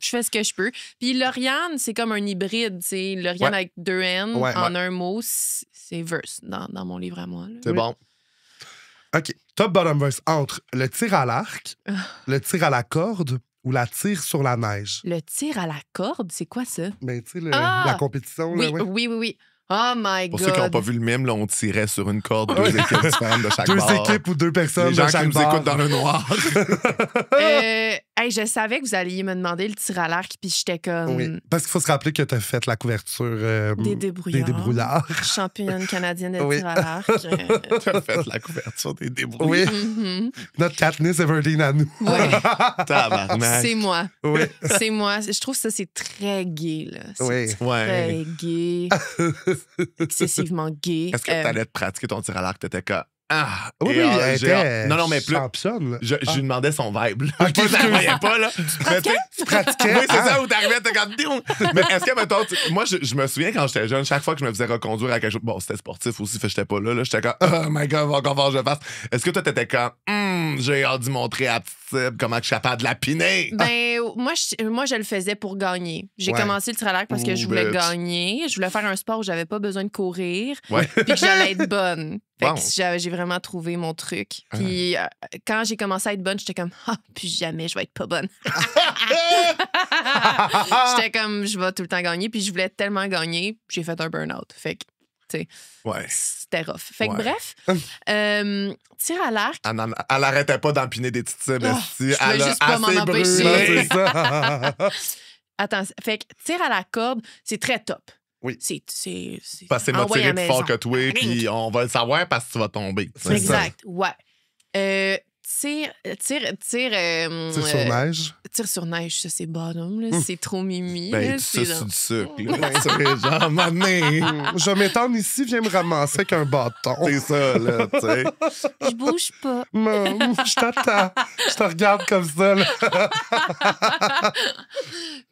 Je fais ce que je peux. Puis Lauriane, c'est comme un hybride. C'est Lauriane Ouais. avec 2 N Ouais. en un mot. C'est verse dans mon livre à moi. Là. C'est bon. OK. Top bottom verse entre le tir à l'arc, le tir à la corde ou la tire sur la neige. Le tir à la corde, c'est quoi ça? Ben, tu sais, Ah! la compétition. Oui, là, ouais. oui. Oh my Pour God. ceux qui n'ont pas vu le mime, là, on tirait sur une corde 2 équipes différentes de chaque Deux bord. équipes ou 2 personnes Les gens de chaque qui nous bord. écoutent dans le noir. Je savais que vous alliez me demander le tir à l'arc, puis j'étais comme... Oui. Parce qu'il faut se rappeler que tu as fait la couverture Des débrouillards. des débrouillards. Championne canadienne de Oui. tir à l'arc. Tu as fait la couverture des débrouilles. Oui. Mhm. Notre Katniss Everdeen à nous. Ouais. Tabarnak. C'est moi. Oui. C'est moi. Je trouve que ça, c'est très gay. Là. C'est Oui. Ouais. très gay. Excessivement gay. Est-ce que tu allais te pratiquer ton tir à l'arc? T'étais comme. Ah! Oui, et, elle était Non, mais plus. championne. Là. Je lui demandais son vibe. Là. Ok, Je ne voyais pas, là. Mais tu sais, Tu pratiquais? oui, c'est hein? ça où t'arrivais, t'es comme. Mais est-ce que, mettons, moi, je me souviens quand j'étais jeune, chaque fois que je me faisais reconduire à quelque chose. Bon, c'était sportif aussi, fait que j'étais pas là. J'étais comme, oh my god, va encore falloir que je fasse. Est-ce que toi, t'étais comme, j'ai hâte d'y montrer à petite cible comment je suis capable de la piner? Ben, moi, je le faisais pour gagner. J'ai Ouais. commencé le tir à l'arc parce que je voulais bitch. gagner. Je voulais faire un sport où j'avais pas besoin de courir. Ouais. Puis que j'allais être bonne. Fait Bon. que j'ai vraiment trouvé mon truc. Puis quand j'ai commencé à être bonne, j'étais comme, plus jamais je vais être pas bonne. J'étais comme, je vais tout le temps gagner. Puis je voulais tellement gagner, j'ai fait un burn-out. Fait que, tu sais, Ouais. c'était rough. Fait que Ouais. bref, tir à l'arc. Elle arrêtait pas d'empiner des petites cibles. Oh, esti. je pouvais Elle a juste pas m'en assez empêcher. brûlé. C'est ça. Attends, fait que tir à la corde, c'est très top. Oui. Parce que c'est motivé plus fort que toi, puis on va le savoir parce que tu vas tomber. Exact, ouais. Tire sur neige. Tire sur neige, ça, c'est bottom. C'est trop mimi. Ben, ça, c'est du sucre. C'est genre, mané. Je vais m'étendre ici, viens me ramasser avec un bâton. C'est ça, là, tu sais. Je bouge pas. Je t'attends. Je te regarde comme ça, là.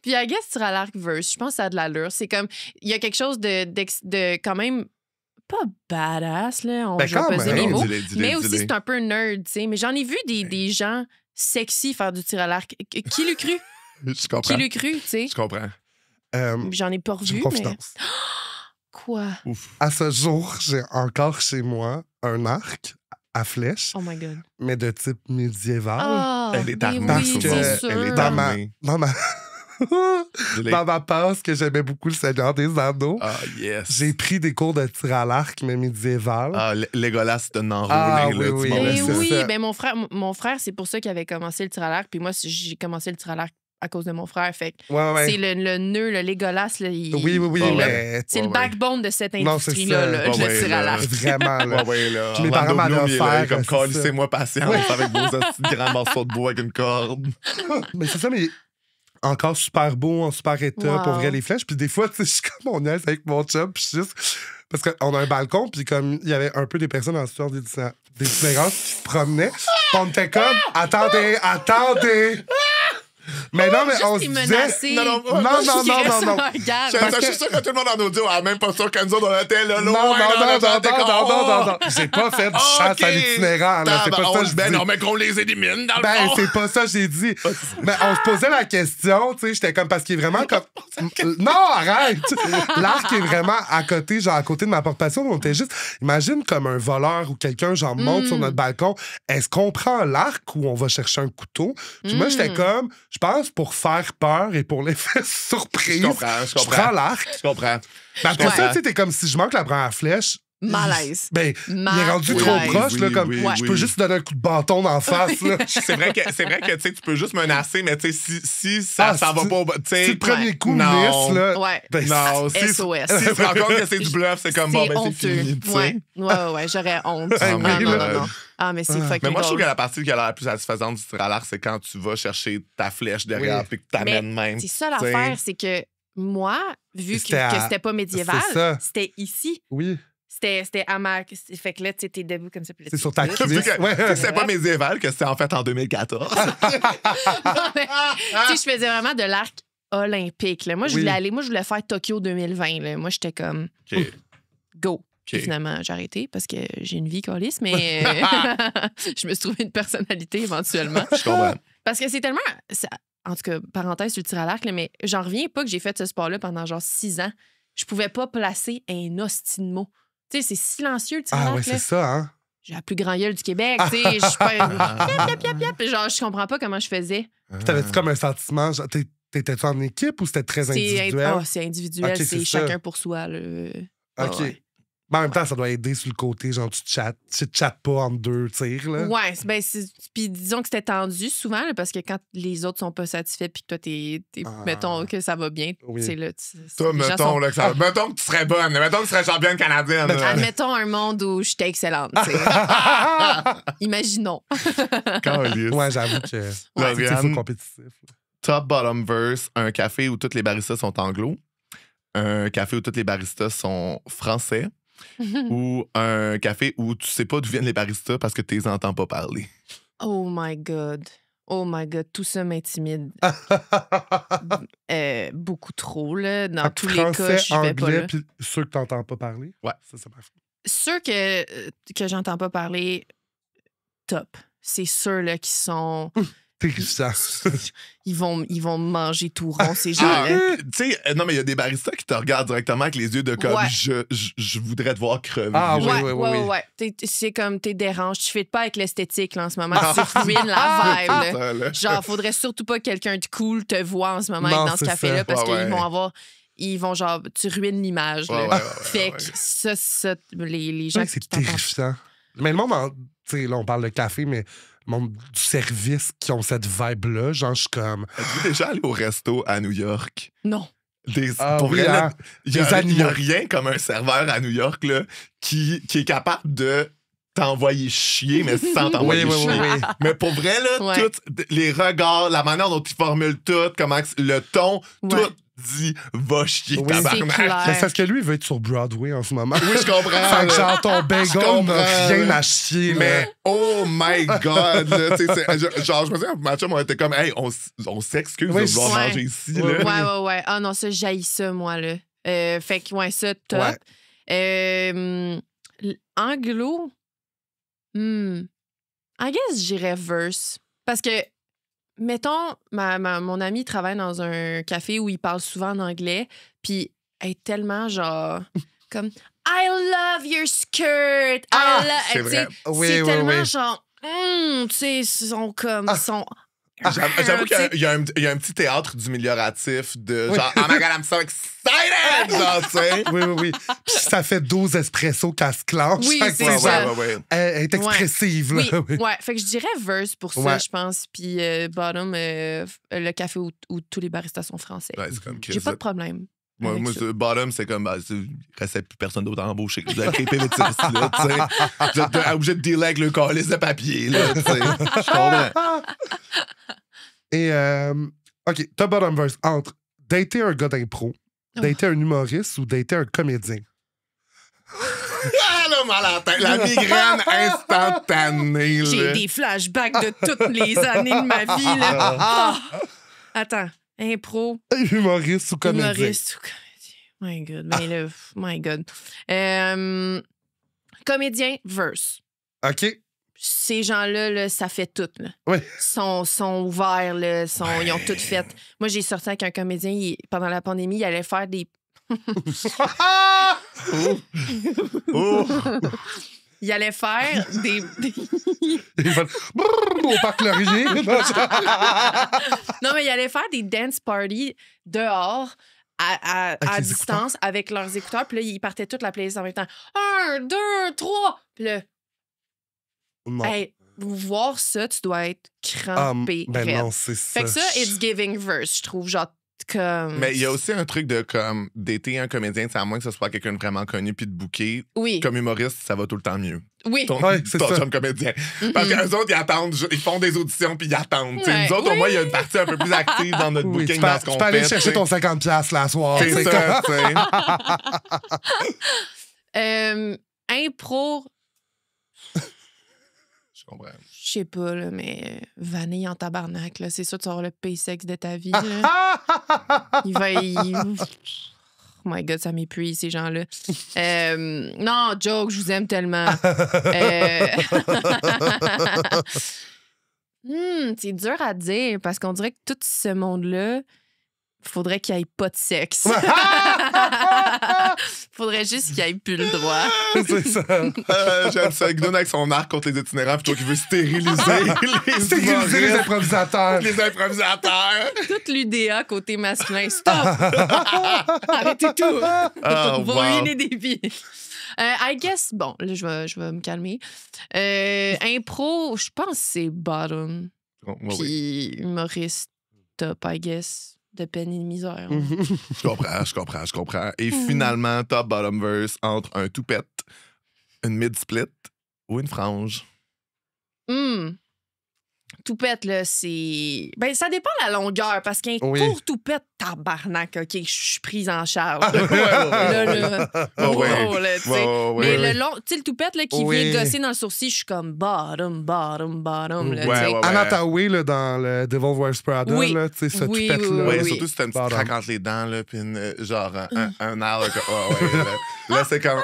Puis, I guess, tir à l'arc verse, je pense que ça a de l'allure. C'est comme, il y a quelque chose de quand même pas badass, là. Je vais peser mes mots. Mais aussi, c'est un peu nerd, tu sais. Mais j'en ai vu des gens sexy faire du tir à l'arc. Qui l'eût cru? Je comprends. Qui l'eût cru, tu sais? Je comprends. J'en ai pas revu, j'ai confidence. Mais... Quoi? Ouf. À ce jour, j'ai encore chez moi un arc à flèche, Oh my God. mais de type médiéval. Oh, Elle est armée. parce oui, que c'est sûr. elle est dans armée. Dans ma passe que j'aimais beaucoup le Seigneur des Anneaux, Ah, yes. j'ai pris des cours de tir à l'arc, mais médiéval. Ah, Legolas te enrôlé, Ah, là. oui, tu m'en oui. laisses. Oui, ça. ben mon frère, c'est pour ça qu'il avait commencé le tir à l'arc. Puis moi, j'ai commencé le tir à l'arc à cause de mon frère. Fait que Ouais. c'est le nœud, le Legolas. Là, Oui, Ah, mais... c'est le backbone de cette Non, c'est industrie-là, ça. là, le Ouais, tir à là. l'arc. Vraiment, là. Ouais, là. Puis mes parents Orlando m'avaient Bloom, il est là, offert, comme, c'est ça. calissez-moi patience avec vos petits grands morceaux de bois avec une corde. Mais c'est ça, mais encore super beau, en super état, Wow. pour vrai, les flèches. Puis des fois, tu sais, je suis comme on est avec mon chum, puis je suis juste... Parce qu'on a un balcon, puis comme il y avait un peu des personnes en situation d'itinérance qui se promenaient, puis on était comme « Attendez! » Mais non, mais on se disait... Non. Je suis sûr que tout le monde en audio a même pas sûr que nous autres, on était là, loin. Non. J'ai pas fait du chasse à l'itinérant, là. C'est pas ça que je dis. Non, mais qu'on les élimine, dans le Ben, fond. c'est pas ça que j'ai dit. Mais on se posait la question, tu sais, j'étais comme, parce qu'il est vraiment comme... Non, arrête! L'arc est vraiment à côté, genre à côté de ma porte-passion. On était juste... Imagine comme un voleur ou quelqu'un, genre, monte sur notre balcon. Est-ce qu'on prend l'arc ou on va chercher un couteau? Puis moi, j'étais comme... Je pense pour faire peur et pour l'effet surprise. Je comprends. Je prends l'arc. Je comprends. Mais après ça, tu sais, t'es comme si je manque la première flèche. Malaise. Ben, il est rendu trop proche, là, comme je peux juste donner un coup de bâton d'en face, là. C'est vrai que tu sais, tu peux juste menacer, mais tu sais, si ça va pas, tu sais. Si le premier coup non. miss, là. Ouais. Ben, Non, si SOS. tu te rends compte que c'est du bluff, c'est comme bon, ben c'est honteux. fini, tu sais. Ouais, j'aurais honte. Ah, Ah, oui, non. là. Ah, mais c'est fucking Mais moi, je trouve drôle. que la partie qui a l'air la plus satisfaisante du tir à l'arc, c'est quand tu vas chercher ta flèche derrière puis que tu t'amènes même. C'est ça l'affaire, c'est que moi, vu que c'était pas médiéval, c'est ça. c'était ici. Oui. C'était à ma... Fait que là, tu sais, t'es debout comme ça. Puis là, C'est sur ta Vu cuisse. que Ouais. c'est pas médiéval, que c'était en fait en 2014. Non, mais, tu sais, je faisais vraiment de l'arc olympique. Là. Moi, je voulais faire Tokyo 2020. Là. Moi, j'étais comme... OK. Go. Puis finalement, j'ai arrêté parce que j'ai une vie calisse, mais je me suis trouvé une personnalité éventuellement. Je comprends. Parce que c'est tellement... En tout cas, parenthèse sur le tir à l'arc, là, mais j'en reviens pas que j'ai fait ce sport-là pendant genre 6 ans. Je pouvais pas placer un hostie de mot. Tu sais, c'est silencieux le tir à l'arc. Ah ouais, c'est ça, hein? J'ai la plus grande gueule du Québec, tu sais. Je suis pas... Genre, je comprends pas comment je faisais. Puis t'avais-tu comme un sentiment, genre, t'étais-tu en équipe ou c'était très individuel? C'est individuel, Ok, c'est c'est chacun ça. pour soi. Là. OK. Ouais. Mais en même temps, ça doit aider sur le côté, genre, tu te chattes pas entre deux tirs, là. Ouais, puis disons que c'était tendu souvent, là, parce que quand les autres sont pas satisfaits puis que toi, t'es mettons que ça va bien, Oui. tu sais, là... Toi, mettons, là, mettons que tu serais bonne, mettons que tu serais championne canadienne. là. Admettons un monde où j'étais excellente, tu sais. Imaginons. Calisse. Ouais, j'avoue que c'est Lauriane, full compétitif. Top bottom verse, un café où tous les baristas sont anglo, un café où tous les baristas sont français, ou un café où tu sais pas d'où viennent les baristas parce que tu les entends pas parler. Oh my God. Oh my God, tout ça m'intimide beaucoup trop, là. Dans tous les cas, Français, je vais pas anglais, là. puis ceux que t'entends pas parler. Ouais. Ça, c'est parfait. Ceux que j'entends pas parler, top. C'est ceux là qui sont... Terrifiant. Ils vont me manger tout rond, ces Ah, gens-là. tu sais, non, mais il y a des baristas qui te regardent directement avec les yeux de comme Ouais. je voudrais te voir crever. Ah, oui, Ouais. C'est comme t'es dérange. Tu fais pas avec l'esthétique là, en ce moment. Tu ruines la vibe. là. Ça, là. Genre, faudrait surtout pas que quelqu'un de cool te voit en ce moment Non, être dans ce c'est café-là ça. parce Ouais, qu'ils ouais. vont avoir. Ils vont genre. Tu ruines l'image. là. Ouais, Fait ouais. que ça, les gens Ouais, c'est qui t'entendent. terrifiant. Mais le monde, tu sais, là, on parle de café, mais le monde du service qui ont cette vibe-là, genre, je suis comme... Êtes-vous déjà allé au resto à New York? Non. Pour vrai, hein? il y a rien comme un serveur à New York là, qui est capable de t'envoyer chier, mais sans t'envoyer chier. Oui. Mais pour vrai, là, tous les regards, la manière dont ils formulent tout, comment le ton, tout dit va chier, tabarnak. C'est parce que lui, il veut être sur Broadway en ce moment. Oui, je comprends. Fait que genre, ton bagel n'a rien à chier. Mais oh my God! Là, genre, je me souviens, ma chum, on était comme, hey, on s'excuse de vouloir manger ici. Là. Ouais. Ah non, ça, j'haïs ça, moi, là. Fait que, ça, top. Anglo, I guess j'irais verse. Parce que, mettons, mon ami travaille dans un café où il parle souvent en anglais, puis elle est tellement genre comme I love your skirt. C'est vrai. C'est tellement genre tu sais, ils sont comme J'avoue qu'il y a un petit théâtre d'humilioratif de genre oh my God, I'm so excited! Genre, tu sais. Oui. Puis ça fait 12 espressos qu'elle se clenche. Oui, c'est ça. Elle est expressive. Oui, là. ouais. Fait que je dirais verse pour ça, je pense. Puis bottom, le café où tous les baristas sont français. Ouais, c'est comme j'ai pas de problème. Moi, bottom, c'est comme, il restait plus personne d'autre à embaucher. Je dois créer P26, là, tu sais. Vous êtes obligé de dealer avec le calice de papier, là, tu sais. Je comprends. Et, OK, top bottom verse entre dater un gars d'impro, dater un humoriste ou dater un comédien? Ah, là, mal à la tête. La migraine instantanée, là. J'ai des flashbacks de toutes les années de ma vie, là. Attends. Impro. Humoriste ou comédien? Humoriste ou comédien. My God. Ben là, my God. Comédien, verse. OK. Ces gens-là, là, ça fait tout. Là. Oui. Sont ouverts, là, ils ont tout fait. Moi, j'ai sorti avec un comédien, pendant la pandémie, il allait faire des... Il allait faire des... Au parc Laurier. Non, mais il allait faire des dance parties dehors à distance avec leurs écouteurs. Puis là, ils partaient toute la playlist en même temps. 1, 2, 3. Puis là, hey, voir ça, tu dois être crampé. Ben non, c'est ça. Fait que ça, it's giving verse, je trouve. Genre, comme... Mais il y a aussi un truc de comme dater un comédien, c'est à moins que ce soit quelqu'un de vraiment connu puis de booker. Oui. Comme humoriste, ça va tout le temps mieux. Oui. Ton chum comédien. Parce qu'eux autres, ils attendent, ils font des auditions puis ils attendent. Nous autres, au moins, il y a une partie un peu plus active dans notre booking, dans ce qu'on fait. Tu peux aller chercher ton 50$ la soir. C'est ça, tu sais. Impro... Je sais pas, là, mais vanille en tabarnak, là. C'est sûr que tu vas avoir le pay-sex de ta vie, là. Oh my God, ça m'épuise, ces gens-là. Non, joke, je vous aime tellement. C'est dur à dire, parce qu'on dirait que tout ce monde-là, faudrait qu'il n'y ait pas de sexe. Faudrait juste qu'il n'y ait plus le droit. C'est ça. J'aime ça. Gnome avec son arc contre les itinérants plutôt qu'il veut stériliser les improvisateurs. Les improvisateurs. Toute l'UDA côté masculin. Stop! Arrêtez tout! Vous ruinez des vies. I guess, bon, là, je vais me calmer. Impro, je pense que c'est bottom. Puis humoriste top, I guess. De peine et de misère. Je comprends. Et finalement, top bottom verse entre un toupette, une mid-split ou une frange. Toupette, là, c'est... Ben, ça dépend de la longueur, parce qu'un court toupette, tabarnak, OK, je suis prise en charge. Mais le long... Tu sais, le toupette, là, qui vient gosser dans le sourcil, je suis comme bottom, là, Anna Tawai, là, dans le Devil Wears Prada, là, tu sais, ce toupette-là. Oui, surtout si t'as une petite craque entre les dents, là, puis genre un air, là, c'est comme...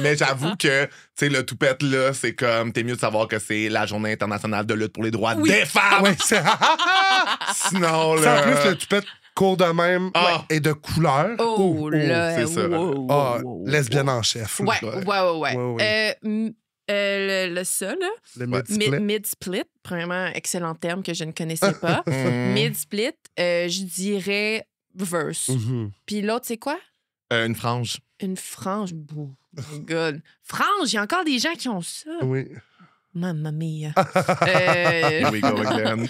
mais j'avoue que, tu sais, le toupette, là, c'est comme... T'es mieux de savoir que c'est la Journée internationale de lutte pour les droits des femmes! Sinon, là... En plus, le toupette court de même et de couleur. C'est ça. Lesbienne en chef. Ouais. Ça, là. Le mid-split. Premièrement, excellent terme que je ne connaissais pas. Mid-split, je dirais verse. Puis l'autre, c'est quoi? Une frange. Une frange. Oh my God. Frange, il y a encore des gens qui ont ça. Oui. Mamma mia. Here we go again.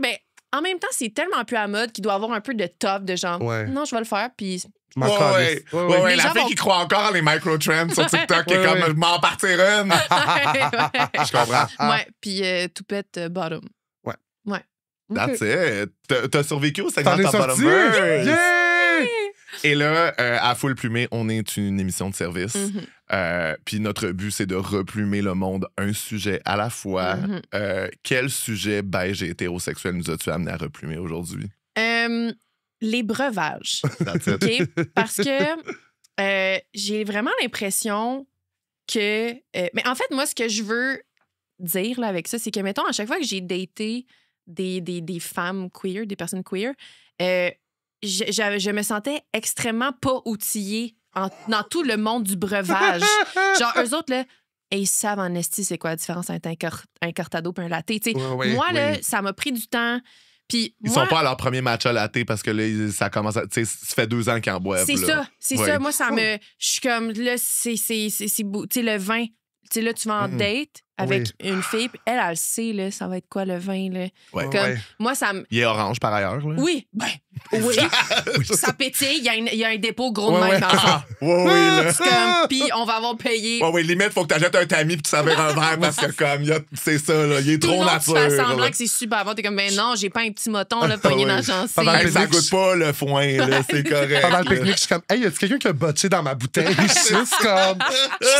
Ben, en même temps, c'est tellement plus à mode qu'il doit avoir un peu de top de genre, non, je vais le faire, puis... Ouais, la fille qui croit encore les micro-trends sur TikTok, qui est comme, je m'en partir une. Je comprends. Ouais, puis toupette bottom. Ouais. That's it. T'as survécu au segment Top Bottom Verse. Et là, à Full Plumé, on est une émission de service. Puis notre but, c'est de replumer le monde un sujet à la fois. Quel sujet beige et hétérosexuel nous as-tu amené à replumer aujourd'hui? Les breuvages. That's it. Okay? Parce que j'ai vraiment l'impression que... mais en fait, moi, ce que je veux dire là, avec ça, c'est que, mettons, à chaque fois que j'ai daté des femmes queer, des personnes queer, je me sentais extrêmement pas outillée dans tout le monde du breuvage. Genre, eux autres, là, ils savent en esti c'est quoi la différence entre un cortado et un latte. Moi, là, ça m'a pris du temps. Puis ils sont pas à leur premier matcha latte parce que là, ça commence à. Tu sais, ça fait 2 ans qu'ils en boivent. C'est ça. Moi, ça me. Je suis comme, là, c'est beau. Tu sais, le vin. Tu sais, là, tu vas en date avec une fille, puis elle sait, là, ça va être quoi le vin, là. Moi, ça me. Il est orange par ailleurs, là. Oui. Oui. Ça pétille, il y a un dépôt gros de même dans le fond. Oui. Puis on va avoir payé. Oui, limite, faut que tu achètes un tamis puis tu savais un verre parce que, comme, c'est ça, là, il est trop nature. Tu fais semblant que c'est super bon. T'es comme, ben non, j'ai pas un petit moton, là, pogné dans la gencive. Ça goûte pas le foin, là, c'est correct. Pendant le pique-nique, je suis comme, hey, y a-tu quelqu'un qui a botché dans ma bouteille? Juste comme,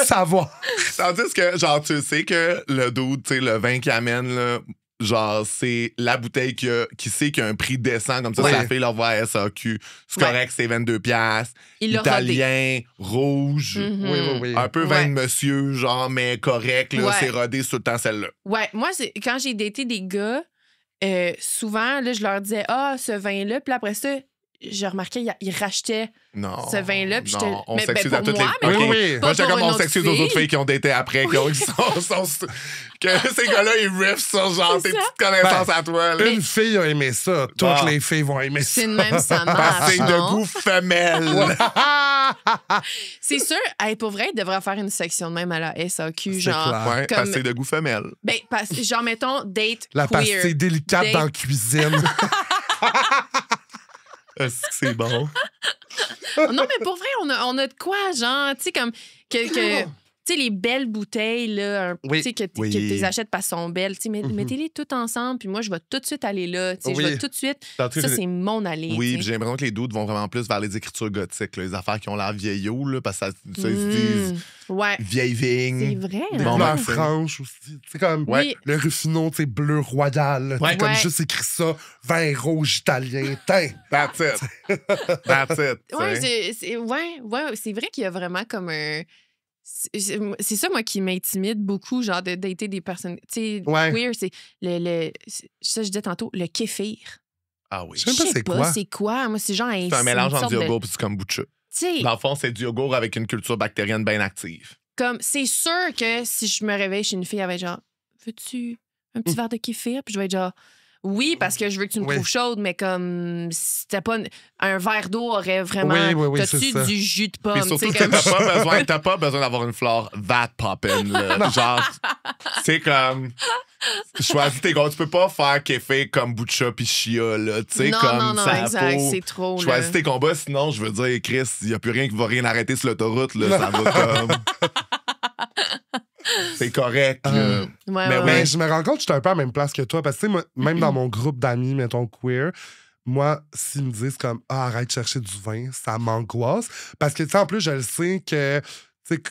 savoir. Tandis que, genre, tu sais que le dude, tu sais, le vin qu'il amène, là, genre, c'est la bouteille qui sait qu'il y a un prix décent, comme ça, la fille leur voit à SAQ. C'est correct, c'est 22$. Italien, rouge. Un peu vin de monsieur, genre, mais correct, là, c'est rodé tout le temps, celle-là. Ouais, moi, quand j'ai daté des gars, souvent, là, je leur disais, ce vin-là, puis après ça, j'ai remarqué, ils rachetaient ce vin-là. Puis on s'excuse à toutes moi, les... Oui. Moi, j'étais comme, on s'excuse aux autres filles qui ont daté après, que ces gars-là, ils riffent sur genre tes petites connaissances à toi. Là. Une fille a aimé ça. Toutes les filles vont aimer ça. C'est de même, ça marche. C'est de goût femelle. C'est sûr, pour vrai, il devrait faire une section de même à la SAQ. Genre, ouais, parce que c'est de goût femelle. Ben, genre, mettons, date la queer. pastille délicate dans la cuisine. Est-ce que c'est bon? Non, mais pour vrai, on a de quoi, genre, tu sais, comme tu sais, les belles bouteilles, là, tu sais, que tu les achètes parce qu'elles sont belles, tu sais, mettez-les toutes ensemble, puis moi, je vais tout de suite aller là, tu sais, je vais tout de suite. Ça, c'est mon allée. Oui, puis j'ai l'impression que les doutes vont vraiment plus vers les écritures gothiques, là, les affaires qui ont l'air vieillots, là, parce que ça ils se disent vieille vigne. C'est vrai. Des couleurs franches aussi. C'est comme le Ruffino, tu sais, bleu royal. Comme juste écrit ça, vin rouge italien, teint. That's it. That's it. C'est vrai qu'il y a vraiment comme un. C'est ça, moi, qui m'intimide beaucoup, genre, de dater des personnes. Tu sais, queer, c'est ça, je disais tantôt, le kéfir. Ah oui. Je sais pas c'est quoi. Moi, c'est genre c'est un mélange entre du yogourt et du kombucha. Dans le fond, c'est du yogourt avec une culture bactérienne bien active. Comme, c'est sûr que si je me réveille chez une fille, elle va être genre, veux-tu un petit verre de kéfir? Puis je vais être genre, oui, parce que je veux que tu me trouves chaude, mais comme c'était pas un verre d'eau aurait vraiment. T'as-tu du jus de pomme? Puis surtout, comme... t'as pas besoin d'avoir une flore that poppin'. Genre, c'est comme. Choisis tes gars. Tu peux pas faire kéfé comme kombucha pis chia, là. Tu sais, comme non, ça. Exact, c'est trop. Choisis tes combats, sinon, je veux dire, Chris, il y a plus rien qui va rien arrêter sur l'autoroute, là. Ça va comme. C'est correct. Mais je me rends compte que je suis un peu à la même place que toi. Parce que, moi, même dans mon groupe d'amis, mettons, queer, moi, s'ils me disent comme arrête de chercher du vin, ça m'angoisse. Parce que, tu sais, en plus, je le sais que, tu sais,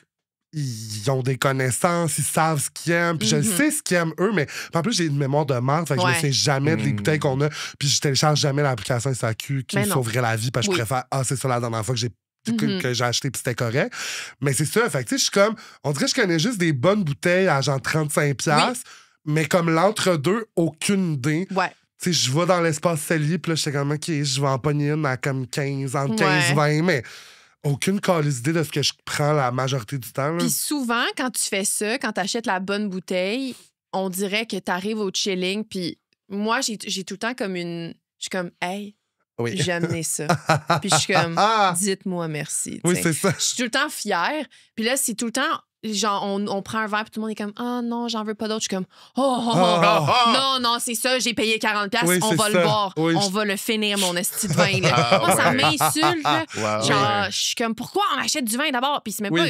ils ont des connaissances, ils savent ce qu'ils aiment, puis je sais ce qu'ils aiment eux, mais en plus, j'ai une mémoire de marde, fait que je ne sais jamais des bouteilles qu'on a, puis je télécharge jamais l'application SAQ qui me sauverait la vie, parce que je préfère c'est ça la dernière fois que j'ai acheté puis c'était correct. Mais c'est ça, fait que tu sais, je suis comme, on dirait que je connais juste des bonnes bouteilles à genre 35$, mais comme l'entre-deux, aucune idée. Ouais. Tu sais, je vais dans l'espace cellier, puis là, j'étais comme, OK, je vais en pogner une à comme 15, entre 15-20, mais aucune calice idée de ce que je prends la majorité du temps. Puis souvent, quand tu fais ça, quand tu achètes la bonne bouteille, on dirait que tu arrives au chilling, puis moi, j'ai tout le temps comme une... Je suis comme, hey... J'ai amené ça. Puis je suis comme, dites-moi merci. Oui, c'est ça. Je suis tout le temps fière. Puis là, c'est tout le temps, genre, on prend un verre, puis tout le monde est comme, ah non, j'en veux pas d'autre. Je suis comme, non, c'est ça, j'ai payé 40$, oui, on va le boire. Oui, on va le finir, mon esti de vin. Là. Moi, ça m'insulte. Genre, je suis comme, pourquoi on achète du vin d'abord? Puis c'est même pas.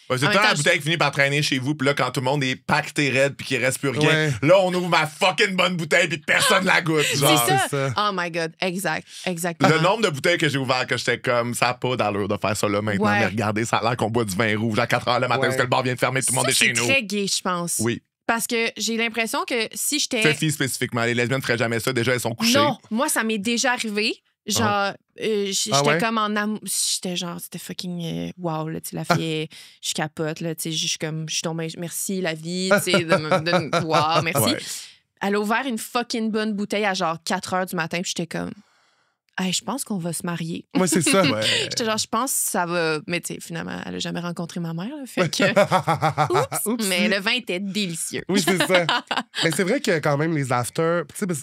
Ouais, c'est tout la bouteille qui finit par traîner chez vous, puis là, quand tout le monde est pacté raide puis qu'il reste plus rien, là, on ouvre ma fucking bonne bouteille puis personne la goûte. Genre. C'est ça. Oh my God, exactement. Le nombre de bouteilles que j'ai ouvert que j'étais comme, ça n'a pas d'allure de faire ça là maintenant, mais regardez, ça a l'air qu'on boit du vin rouge à 4h le matin parce que le bar vient de fermer, tout le monde est chez nous. C'est très gay, je pense. Oui. Parce que j'ai l'impression que si j'étais... Fille spécifiquement, les lesbiennes ne feraient jamais ça, déjà, elles sont couchées. Non, moi, ça m'est déjà arrivé. Genre, j'étais comme en amour. J'étais genre, c'était fucking wow, là, tu sais, la fille, je capote, là, tu sais, je suis comme, je suis tombée, merci la vie, tu sais, wow, merci. Ouais. Elle a ouvert une fucking bonne bouteille à genre 4h du matin, puis j'étais comme, hey, je pense qu'on va se marier. Moi, c'est ça. J'étais genre, je pense que ça va. Mais tu sais, finalement, elle a jamais rencontré ma mère, là, fait que. Oups, mais le vin était délicieux. Oui, c'est ça. Mais c'est vrai que quand même, les afters, tu sais,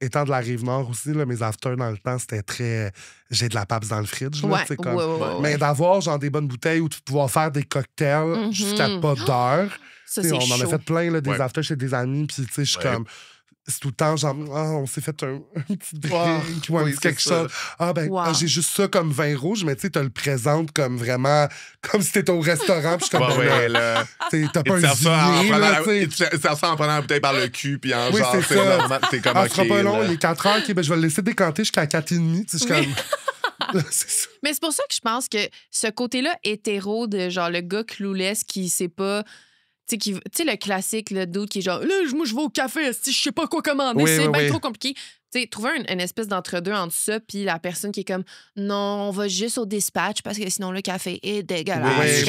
étant de la Rive-Nord aussi, là, mes afters dans le temps, c'était très... J'ai de la pape dans le fridge. Là, comme... Mais d'avoir genre des bonnes bouteilles ou de pouvoir faire des cocktails jusqu'à pas d'heure. On en a fait plein, là, des afters chez des amis. Puis tu sais, je suis comme... C'est tout le temps, genre, on s'est fait un petit drink ou un petit quelque chose. J'ai juste ça comme vin rouge, mais tu sais, tu le présentes comme vraiment, comme si t'étais au restaurant. Puis je suis comme, t'as pas un dîner. Tu sers ça en prenant la bouteille par le cul, puis en genre, t'es comme, ça sera pas long, il est 4h, je vais le laisser décanter jusqu'à 4h30. Tu sais, je suis comme. Mais c'est pour ça que je pense que ce côté-là hétéro de genre le gars clouless qui sait pas. Tu sais, le classique, le dude qui est genre, là, moi, je vais au café, je sais pas quoi commander, c'est bien trop compliqué. Tu sais, trouver une espèce d'entre-deux entre ça, puis la personne qui est comme, non, on va juste au dispatch parce que sinon le café est dégueulasse.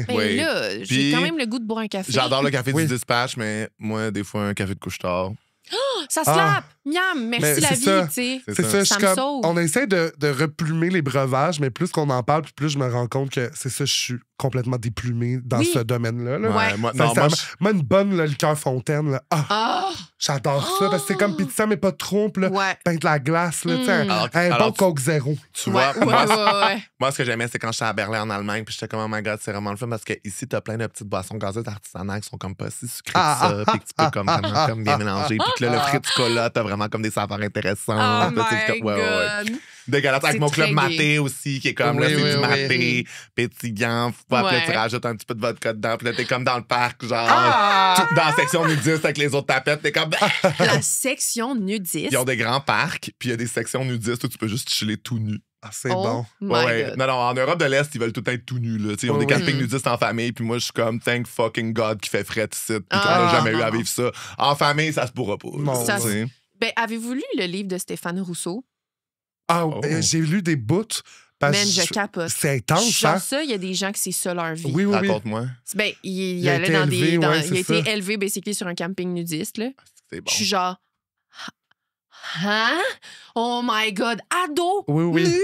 Mais là, j'ai quand même le goût de boire un café. J'adore le café du dispatch, mais moi, des fois, un café de couche-tard. Oh, ça slappe! Miam! Merci la vie, tu sais. C'est ça. Ça me sauve. On essaie de replumer les breuvages, mais plus qu'on en parle, plus je me rends compte que c'est ça, je suis complètement déplumé dans ce domaine-là. Là. Ouais. Moi, une bonne liqueur fontaine, là, j'adore ça, parce que c'est comme pizza, mais pas trop, puis là, pain de la glace, là, un bon Coke Zéro. Tu vois, moi, ce que j'aimais, c'est quand j'étais à Berlin, en Allemagne, puis j'étais comme, oh my God, c'est vraiment le fun, parce qu'ici, t'as plein de petites boissons gazeuses artisanales qui sont comme pas si sucrées que ça, puis que tu peux comme vraiment comme bien mélanger, puis que là, le frit du cola, t'as vraiment comme des saveurs intéressantes. Oh my God! Dégueulasse avec mon club maté aussi, qui est comme là, c'est du maté, pétillant, puis là, tu rajoutes un petit peu de vodka dedans, puis là, t'es comme dans le parc, genre, dans la section nudiste avec les autres tapettes, t'es comme. La section nudiste. Ils ont des grands parcs, puis il y a des sections nudistes où tu peux juste chiller tout nu. Ah, c'est bon. Non, en Europe de l'Est, ils veulent tout être tout nus. Là. Ils ont des campings nudistes en famille, puis moi, je suis comme, thank fucking God qui fait fret ici, puis qu'on n'a jamais eu à vivre ça. En famille, ça se pourra pas. Ben, avez-vous lu le livre de Stéphane Rousseau? J'ai lu des bouts. Man, je capote. C'est intense, genre ça, il y a des gens que c'est ça leur vie. Oui. Raconte-moi. Ben, il a été élevé basically sur un camping nudiste. Là. C'est bon. Je suis genre... Hein? Oh my God! Ado! Oui.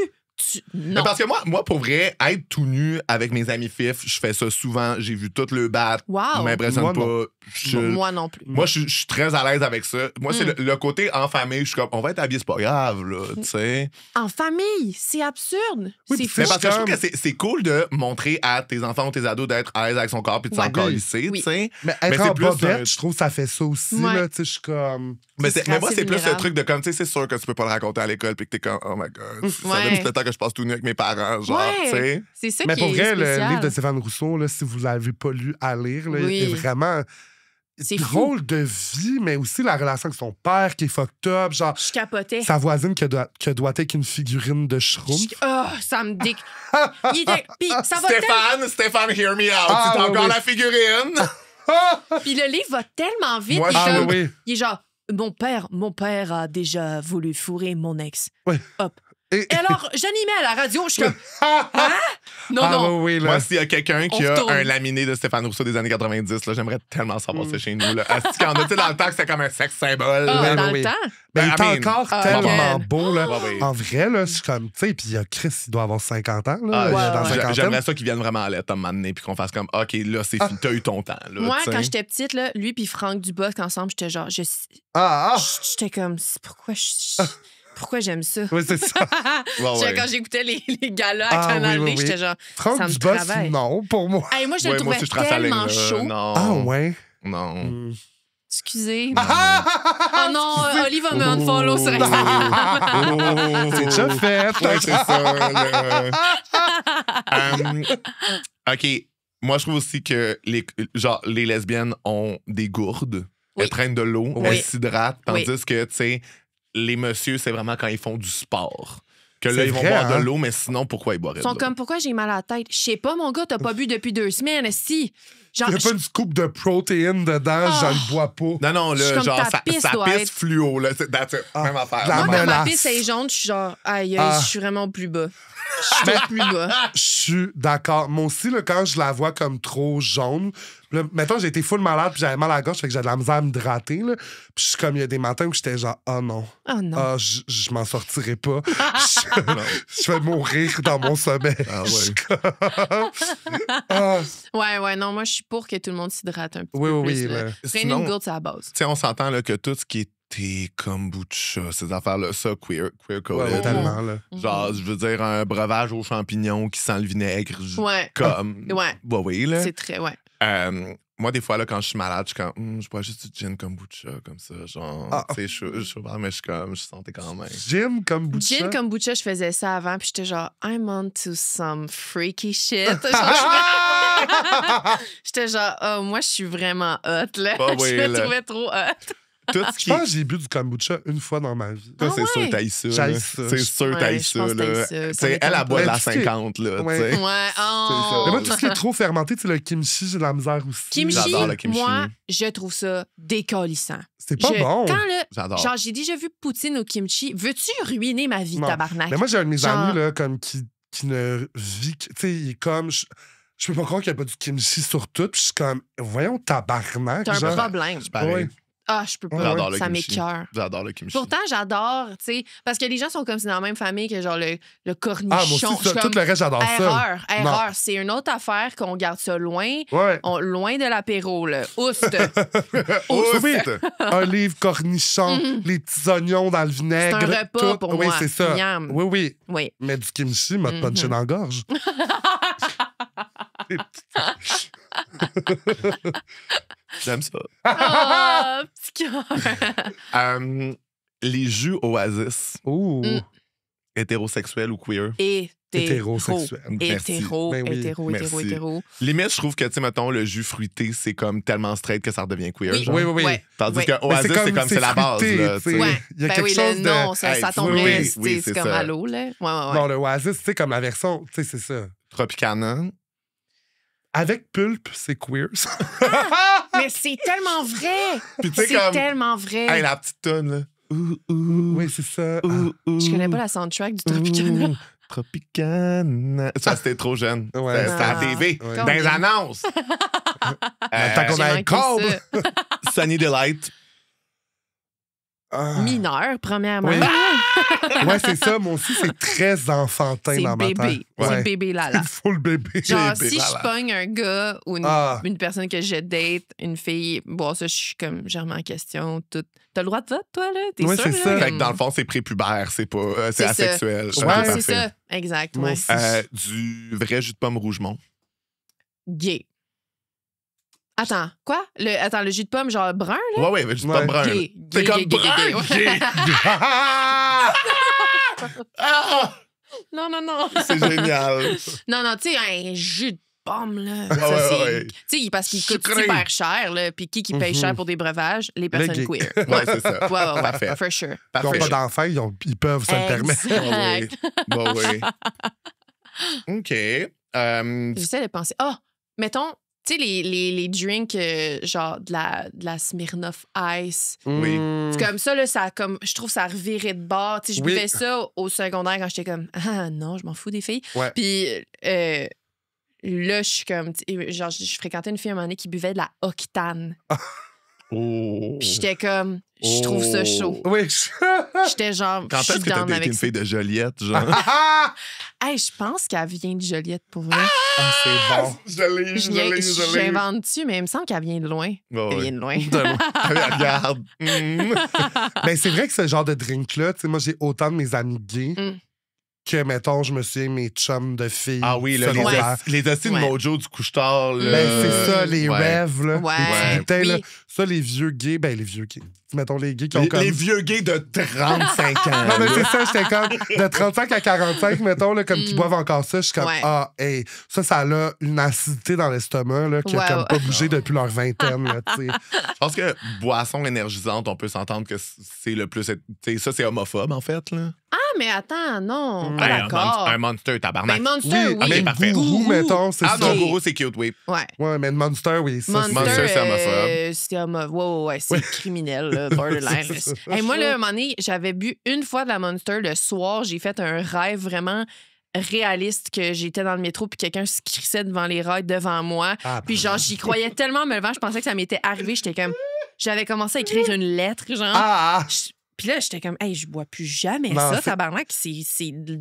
Non. Parce que moi, pour vrai, être tout nu avec mes amis fifs, je fais ça souvent. J'ai vu tout le bat. Wow. M'impressionne pas. Moi non plus. Moi, je suis très à l'aise avec ça. Moi, c'est le côté en famille. Je suis comme, on va être habillés, c'est pas grave, là, tu sais. En famille, c'est absurde. Oui, c'est fou. Mais parce que je trouve que c'est cool de montrer à tes enfants ou tes ados d'être à l'aise avec son corps puis de s'en colisser, tu sais. Mais être en bobette, je trouve que ça fait ça aussi, là, tu sais, je suis comme... Mais moi, c'est plus ce truc de comme, tu sais, c'est sûr que tu peux pas le raconter à l'école puis que t'es comme, oh my God, ça fait tout le temps que je passe tout nu avec mes parents, genre, tu sais. C'est ça mais qui pour vrai, spécial. le livre de Stéphane Rousseau, là, si vous l'avez pas lu, à lire, là, il est vraiment... C'est drôle de vie, mais aussi la relation avec son père qui est fucked up. Genre, je capotais. Sa voisine qui doit être une figurine de Schtroumpf. Ça me dit. Stéphane, hear me out. C'est encore la figurine. Puis le livre va tellement vite. Moi, il est genre, mon père a déjà voulu fourrer mon ex. Oui. Hop. Et alors, j'animais à la radio, je suis comme. Hein? Non. Oui, moi, s'il y a quelqu'un qui a un laminé de Stéphane Rousseau des années 90, là, j'aimerais tellement savoir ça chez nous. Est-ce qu'il y en a, tu sais, dans le temps que c'était comme un sexe symbole? Dans le temps? Ben, il est encore tellement beau, là. Ouais. En vrai, là, je suis comme, tu sais, puis Chris, il doit avoir 50 ans, là. J'aimerais ça qu'il vienne vraiment à l'aide, à un moment donné, puis qu'on fasse comme, OK, là, c'est fini, t'as eu ton temps. Là, moi, quand j'étais petite, là, lui puis Franck Dubosc ensemble, j'étais genre, j'étais comme, pourquoi pourquoi j'aime ça? Oui, c'est ça. Quand j'écoutais les galas à Canal D, j'étais genre, Franck ça me Dubos, travaille. non, pour moi. Hey, moi, je le trouvais tellement chaud. Non. Ah ouais? Non. Excusez. Oh non, Oli va me unfollow sur Instagram. C'est déjà fait. Ouais, c'est ça. OK. Moi, je trouve aussi que les lesbiennes ont des gourdes. Oui. Elles traînent de l'eau, Oui. elles s'hydratent. Tandis Oui. que, tu sais, les messieurs, c'est vraiment quand ils font du sport. Que là, C'est ils vont vrai, boire hein? de l'eau, mais sinon, pourquoi ils boivent Ils de sont l'eau? comme, pourquoi j'ai mal à la tête? Je sais pas, mon gars, t'as pas bu depuis 2 semaines, si. Genre, Il n'y a pas une scoop de protéines dedans, je le bois pas. Non, Je suis là, comme genre, ta pisse ça doit pisse être- fluo, là. That's it. Même affaire. la moi, quand ma mélasse. pisse est jaune, je suis genre, aïe, Ah. je suis vraiment plus bas. Je suis plus bas. Je suis d'accord. Moi aussi, là, quand je la vois comme trop jaune, là, mettons, j'ai été full malade, puis j'avais mal à la gorge, fait que j'avais de la misère à m'hydrater. Là. Puis je suis comme, il y a des matins où j'étais genre, oh non. Oh non. Ah, je m'en sortirai pas. Je vais mourir dans mon sommeil. Ah ouais. Je suis comme- Ah, Ouais, non, moi, je suis pour que tout le monde s'hydrate un petit oui, peu oui, plus. oui. Là. là. Traîner Sinon, une tu gourde, c'est la base. sais, on s'entend là, que tout ce qui est thé, kombucha, ces affaires-là, ça, queer Ouais, coded. ouais, tellement, là. Genre, je veux dire, un breuvage aux champignons qui sent le vinaigre. Ouais. Comme. Ouais. Bah oui, là. C'est très, ouais. Moi, des fois, là, quand je suis malade, je suis comme, je bois juste du gin kombucha, comme ça. Genre, Ah. tu sais, je suis ouvert, mais je suis comme, je sentais quand même. Gin comme boucha. Gin kombucha, je faisais ça avant, puis j'étais genre, I'm on to some freaky shit. Genre, j'étais genre, oh, moi, je suis vraiment hot, là. Ah oui, je me là. trouvais trop hot. Tout ce Je qui pense que j'ai bu du kombucha une fois dans ma vie. Toi, Ah c'est sûr ouais? que t'haïs ça. J'haïs là. ça. C'est sûr que Ouais, t'haïs je ça. pense que t'haïs là. ça. Ça Tu sais, m'étonne elle, elle boit de la pas. 50, là. Ouais. tu sais. Ouais, oh. Mais moi, tout ce qui est trop fermenté, tu sais, le kimchi, j'ai de la misère aussi. Kimchi, J'adore le kimchi. moi, je trouve ça décalissant. C'est pas bon. Quand là, J'adore. genre, j'ai déjà vu poutine au kimchi. Veux-tu ruiner ma vie, Non. tabarnak? Mais moi, j'ai un de mes Genre- amis là, comme qui ne vit que. Tu sais, il est comme. Je peux pas croire qu'il n'y a pas du kimchi sur tout. Puis je suis comme, voyons, tabarnak. T'as un genre. problème. C'est pareil. Ouais. Ah, je peux pas. J'adore le Ça kimchi. m'écoeure. J'adore le kimchi. Pourtant, j'adore, tu sais, parce que les gens sont comme c'est dans la même famille que genre le cornichon. Ah, moi aussi, Je suis ça, tout comme, le reste, j'adore ça. erreur. C'est une autre affaire qu'on garde ça loin, Ouais. loin de l'apéro, là. Oust. Oust! Oui. Olive, cornichon, les petits oignons dans le C'est vinaigre. un repas tout. pour Oui, moi. c'est ça. Miam. Oui, oui. Oui. Mais du kimchi m'a punché dans la gorge. J'aime ça. Ah, petit cœur. Les jus Oasis, Ouh. Mm. hétérosexuels ou queer. Hétérosexuel. Merci. Hétéro, Ben oui. hétéro, Merci. hétéro. Limite, je trouve que, tu sais, mettons, le jus fruité, c'est comme tellement straight que ça redevient queer. Oui. genre. Oui, oui, oui. Ouais. Tandis Ouais. que Oasis, c'est la base. fruité, Là, tu sais. tu sais. Ouais. Il y a Ben quelque oui, chose le de. nom, ça Hey, tomberait, oui, c'est oui, c'est comme ça. à l'eau, là. Ouais. Bon, le Oasis, tu sais, comme la version, tu sais, c'est ça. Tropicana. Avec pulpe, c'est queer. ça. Mais c'est tellement vrai! Puis tu sais, C'est comme. tellement vrai! Hey, la petite tonne, là. Ouh, ouh. Oui, c'est ça. Ouh, ouh. Je connais pas la soundtrack du Tropicana. Tropicana. Ça, c'était trop jeune. Ouais. C'était à la Ah. TV. Ouais. Dans les annonces. Tant qu'on J'ai a un manqué câble. ça. Sunny Delight. Ah. Mineur, premièrement. Oui. Ouais, c'est ça. Moi aussi, c'est très enfantin C'est dans ma tête. bébé. Ouais. C'est bébé là-là. C'est full bébé. Genre, Bébé si là-là. je pogne un gars ou Ah. une personne que je date, une fille, bon, ça, je suis comme, je remets en question. Tout. T'as le droit de vote, toi, là? T'es Ouais, sûr? c'est là? ça. Fait que dans le fond, c'est prépubère, c'est pas. C'est C'est ça. asexuel. Ouais. Ok, C'est parfait. ça. Exact, Moi ouais. aussi. Du vrai jus de pomme Rougemont. Gay. Attends, quoi? Le jus de pomme, genre brun, là? Ouais, ouais, mais jus de Ouais. pomme brun. là. Gay. C'est Gay, comme gay, gay, brun, gay, ouais. gay. Ah! Non, non, non. C'est génial. Non, tu sais, un jus de pomme, là. Ouais, ça, ouais, c'est. ouais. Tu sais, parce qu'il coûte Sucré. super cher, là. Puis qui paye cher pour des breuvages? Les personnes gays. queer. Ouais, c'est ça. Ouais, Parfait. for sure. Ils n'ont Parfait. pas d'enfants, ils peuvent se le permettre. Exact. Bon, oui. OK. J'essaie de penser. Ah, mettons, tu sais, les drinks, genre de la Smirnoff Ice. Oui. C'est comme ça, là, ça comme, je trouve ça revirait de bord. Tu sais, je Oui. buvais ça au secondaire quand j'étais comme, ah non, je m'en fous des filles. Ouais. Puis là, je suis comme, genre, je fréquentais une fille à un moment donné qui buvait de la Octane. Oh. Puis j'étais comme, je trouve ça chaud. Oui. J'étais genre, Quand je est-ce suis que t'as down daté avec une ça. fille de Joliette, genre? Hey, je pense qu'elle vient de Joliette, pour vrai. Ah, c'est bon. J'invente-tu, mais il me semble qu'elle vient de loin. Oh, Elle ouais. vient de loin. Regarde. Ben, c'est vrai que ce genre de drink-là, tu sais, moi, j'ai autant de mes amis gays que, mettons, je me souviens, mes chums de filles. Ah oui, là, secondaires. les hosties de Ouais. Mojo du couche-tard. là. Ben, c'est ça, les Ouais. rêves, là. Ouais. Les petits bouteilles, Oui. là. Ça, les vieux gays, ben, les vieux gays. Mettons, les gays qui ont Les, comme... les vieux gays de 35 ans. Non, mais là. c'est ça, j'étais comme de 35 à 45, mettons, là, comme qui boivent encore ça. Je suis comme, Ouais. ah, hey, ça a une acidité dans l'estomac, là, qui a Ouais, comme ouais. pas bougé depuis leur vingtaine, là, tu sais. Je pense que boisson énergisante, on peut s'entendre que c'est le plus. Tu sais, ça, c'est homophobe, en fait. Là. Ah, mais attends, non, pas Hey, d'accord. un Monster, tabarnak. Ben, Monster, oui. ah, mais parfait. gourou, Gourou. mettons, c'est Ah ça. non, Gourou, c'est cute, oui. Ouais. Ouais, mais le Monster, oui, ça, c'est- Monster, c'est homophobe. C'est homophobe. Ouais, c'est criminel, là, borderline. C'est ça. Hey, moi, là, à un moment donné, j'avais bu une fois de la Monster le soir. J'ai fait un rêve vraiment réaliste que j'étais dans le métro puis quelqu'un se crissait devant les rails devant moi. Ah, Puis genre, j'y croyais tellement en me levant, je pensais que ça m'était arrivé. J'étais comme... J'avais commencé à écrire une lettre, genre. Ah, Puis là, j'étais comme, hey, je bois plus jamais Non, ça, c'est- tabarnak. C'est du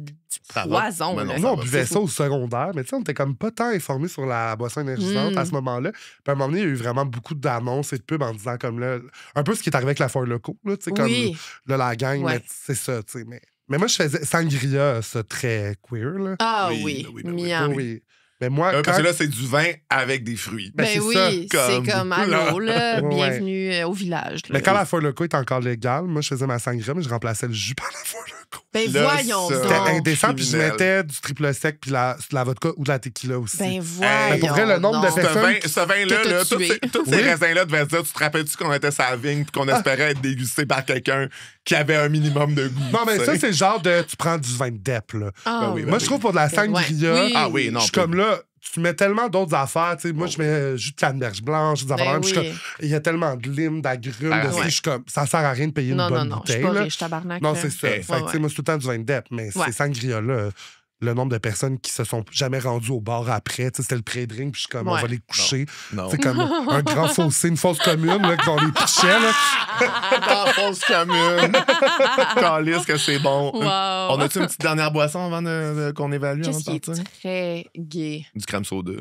Ça va. poison. Mais non, là. nous, on va, buvait c'est ça au secondaire, mais tu sais, on était comme pas tant informés sur la boisson énergisante à ce moment-là. Puis à un moment donné, il y a eu vraiment beaucoup d'annonces et de pubs en disant comme là, un peu ce qui est arrivé avec la Four Loko, là, tu sais, comme Oui. là, la gang, Ouais. mais c'est ça, tu sais. Mais moi, je faisais Sangria, ça, très queer, là. Ah Oui, oui, oui, ben oui. miam. Oui. Mais moi, Parce quand... que là, c'est du vin avec des fruits. Ben, Ben c'est oui, ça, c'est comme allô, là, Ouais. bienvenue au village. là. Mais quand la Four Loko était encore légale, moi, je faisais ma sangria, mais je remplaçais le jus par la Four Loko. Ben Là, voyons ça- donc. C'était indécent, puis je criminel. mettais du triple sec, puis de la vodka ou de la tequila aussi. Ben Mais voyons pour vrai, le nombre de donc. personnes- Ce vin-là, que t'as là, tous tué. ces Oui. raisins-là devaient dire, tu te rappelles-tu qu'on était sur la vigne puis qu'on espérait être dégusté par quelqu'un qui avait un minimum de goût? Non, mais tu ça, sais? c'est le genre de... Tu prends du vin de dep, là. Ah, Ben oui, ben Moi, je trouve pour de la Ben ouais. sangria... Oui. Ah oui, non. Je suis comme là, tu mets tellement d'autres affaires. Tu sais, moi, je mets jus de canneberge blanche, des affaires Ben même, je suis oui. comme, il y a tellement de limes, d'agrumes, Ah, de ouais. je suis comme, ça sert à rien de payer Non, une non, bonne non, je suis bouteille. pas là. riche, tabarnak. Non, là. c'est ça. Ouais, Fait que, tu sais, moi, c'est tout le temps du vin de dep, mais Ouais. ces sangria-là, le nombre de personnes qui se sont jamais rendues au bar après, tu sais, c'était le pré-drink, puis je suis comme, on Ouais. va les coucher. Non. C'est comme un grand fossé, une fosse commune, là, qu'on les pichait, là. Dans fausse commune. Calisse que c'est bon. Wow. On a-tu une petite dernière boisson avant qu'on évalue? Qu'est-ce avant qui de est partir? très gay? Du crème soda.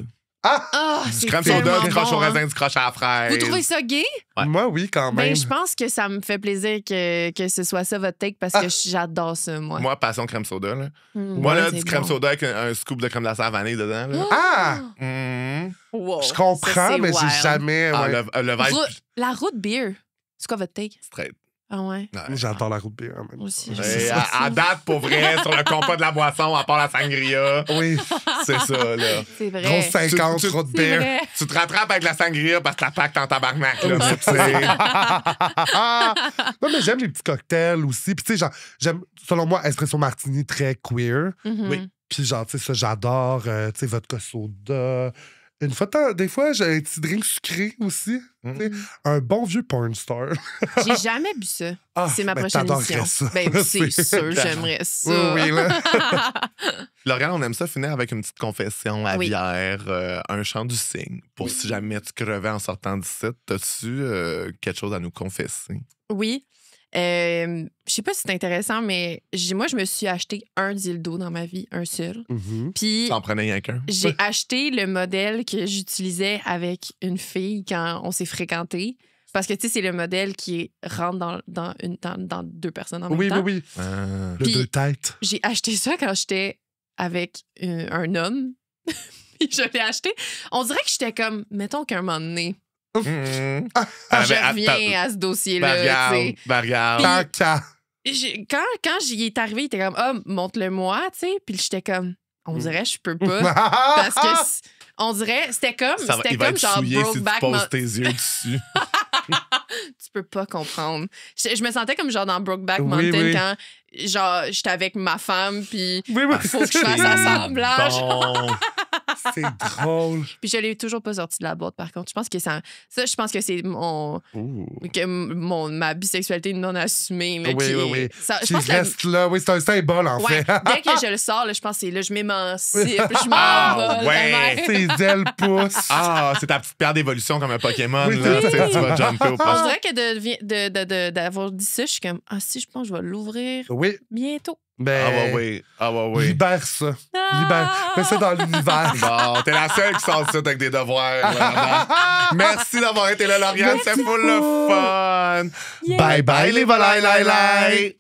Ah, Du c'est crème tellement soda, du bon, croche au hein. raisin, du croche à la fraise. Vous trouvez ça gay? Ouais. Moi, oui, quand même. Ben, je pense que ça me fait plaisir que ce soit ça votre take parce que j'adore ça, moi. Moi, passion crème soda. Là. Mm, Moi, là, c'est du crème bon. soda avec un scoop de crème glacée à la vanille dedans. Là. Ah! Mhm. Wow. Je Ça, comprends, c'est mais j'ai wild. jamais... Ah, ouais. le vibe La root beer, c'est quoi votre take? straight. Ah ouais? Ouais. J'adore la route bière, même. Moi aussi, Ouais. je sais Et ça. à date, pour vrai, sur le compas de la boisson, à part la sangria, Oui, c'est ça, là. C'est vrai. grosse 50, Tu- route C'est bière. vrai. Tu te rattrapes avec la sangria parce que la pacte en tabarnak, là. Tu sais. Non, mais j'aime les petits cocktails aussi. Puis, tu sais, genre, j'aime, selon moi, espresso martini très queer. Mhm. Oui. Puis, genre, tu sais, ça, j'adore. Tu sais, vodka soda. Une fois, des fois, j'ai un petit drink sucré aussi. Tu sais, un bon vieux porn star. J'ai jamais bu ça. Ah, C'est ma ben, prochaine t'adorerais émission. ça. Ben, c'est C'est- sûr, j'aimerais Oui, ça. oui, là. Lauriane, on aime ça finir avec une petite confession à Oui. bière, un chant du cygne. Pour si jamais tu crevais en sortant d'ici, t'as-tu quelque chose à nous confesser? Oui. Je sais pas si c'est intéressant, mais moi, je me suis acheté un dildo dans ma vie, un seul. Mhm. Puis T'en prenais rien qu'un? j'ai acheté le modèle que j'utilisais avec une fille quand on s'est fréquenté. Parce que, tu sais, c'est le modèle qui rentre dans deux personnes en même Oui, temps. oui, oui. Ah. Le Puis- deux têtes. J'ai acheté ça quand j'étais avec un homme. Puis je l'ai acheté. On dirait que j'étais comme, mettons qu'un moment donné, Mhm. je reviens à ce dossier-là. tu sais. regarde. Tant qu'à. Quand j'y est arrivé, il était comme, ah, montre-le-moi, tu sais. Puis j'étais comme, on dirait, je peux pas. Parce Parce que on dirait, c'était comme, Ça va- c'était il va comme être genre souillé si tu Brokeback poses Mountain. tes yeux dessus. Tu peux pas comprendre. Je me sentais comme genre dans Brokeback Oui, Mountain oui. quand genre j'étais avec ma femme puis Oui, oui. faut que je fasse assemblage. Bon. C'est drôle. Puis je l'ai toujours pas sorti de la boîte, par contre. Je pense que je pense que c'est ma bisexualité non assumée. Là, oui. Ça, je pense reste là. Oui, c'est un symbole, en fait. Dès que je le sors, là, je pense que c'est là, je m'émancipe, je m'envole. Ses ailes poussent. C'est ta petite pierre d'évolution comme un Pokémon. Là, tu vas jumper au prochain. On dirait que d'avoir dit ça, je suis comme, si, je pense que je vais l'ouvrir bientôt. Ben, Ah ouais. Libère ça. Mets ça dans l'univers. Bon, t'es la seule qui sort ça avec des devoirs. Merci d'avoir été là, Lauriane. C'est full le fun. Yeah. Bye bye les volailles, lai.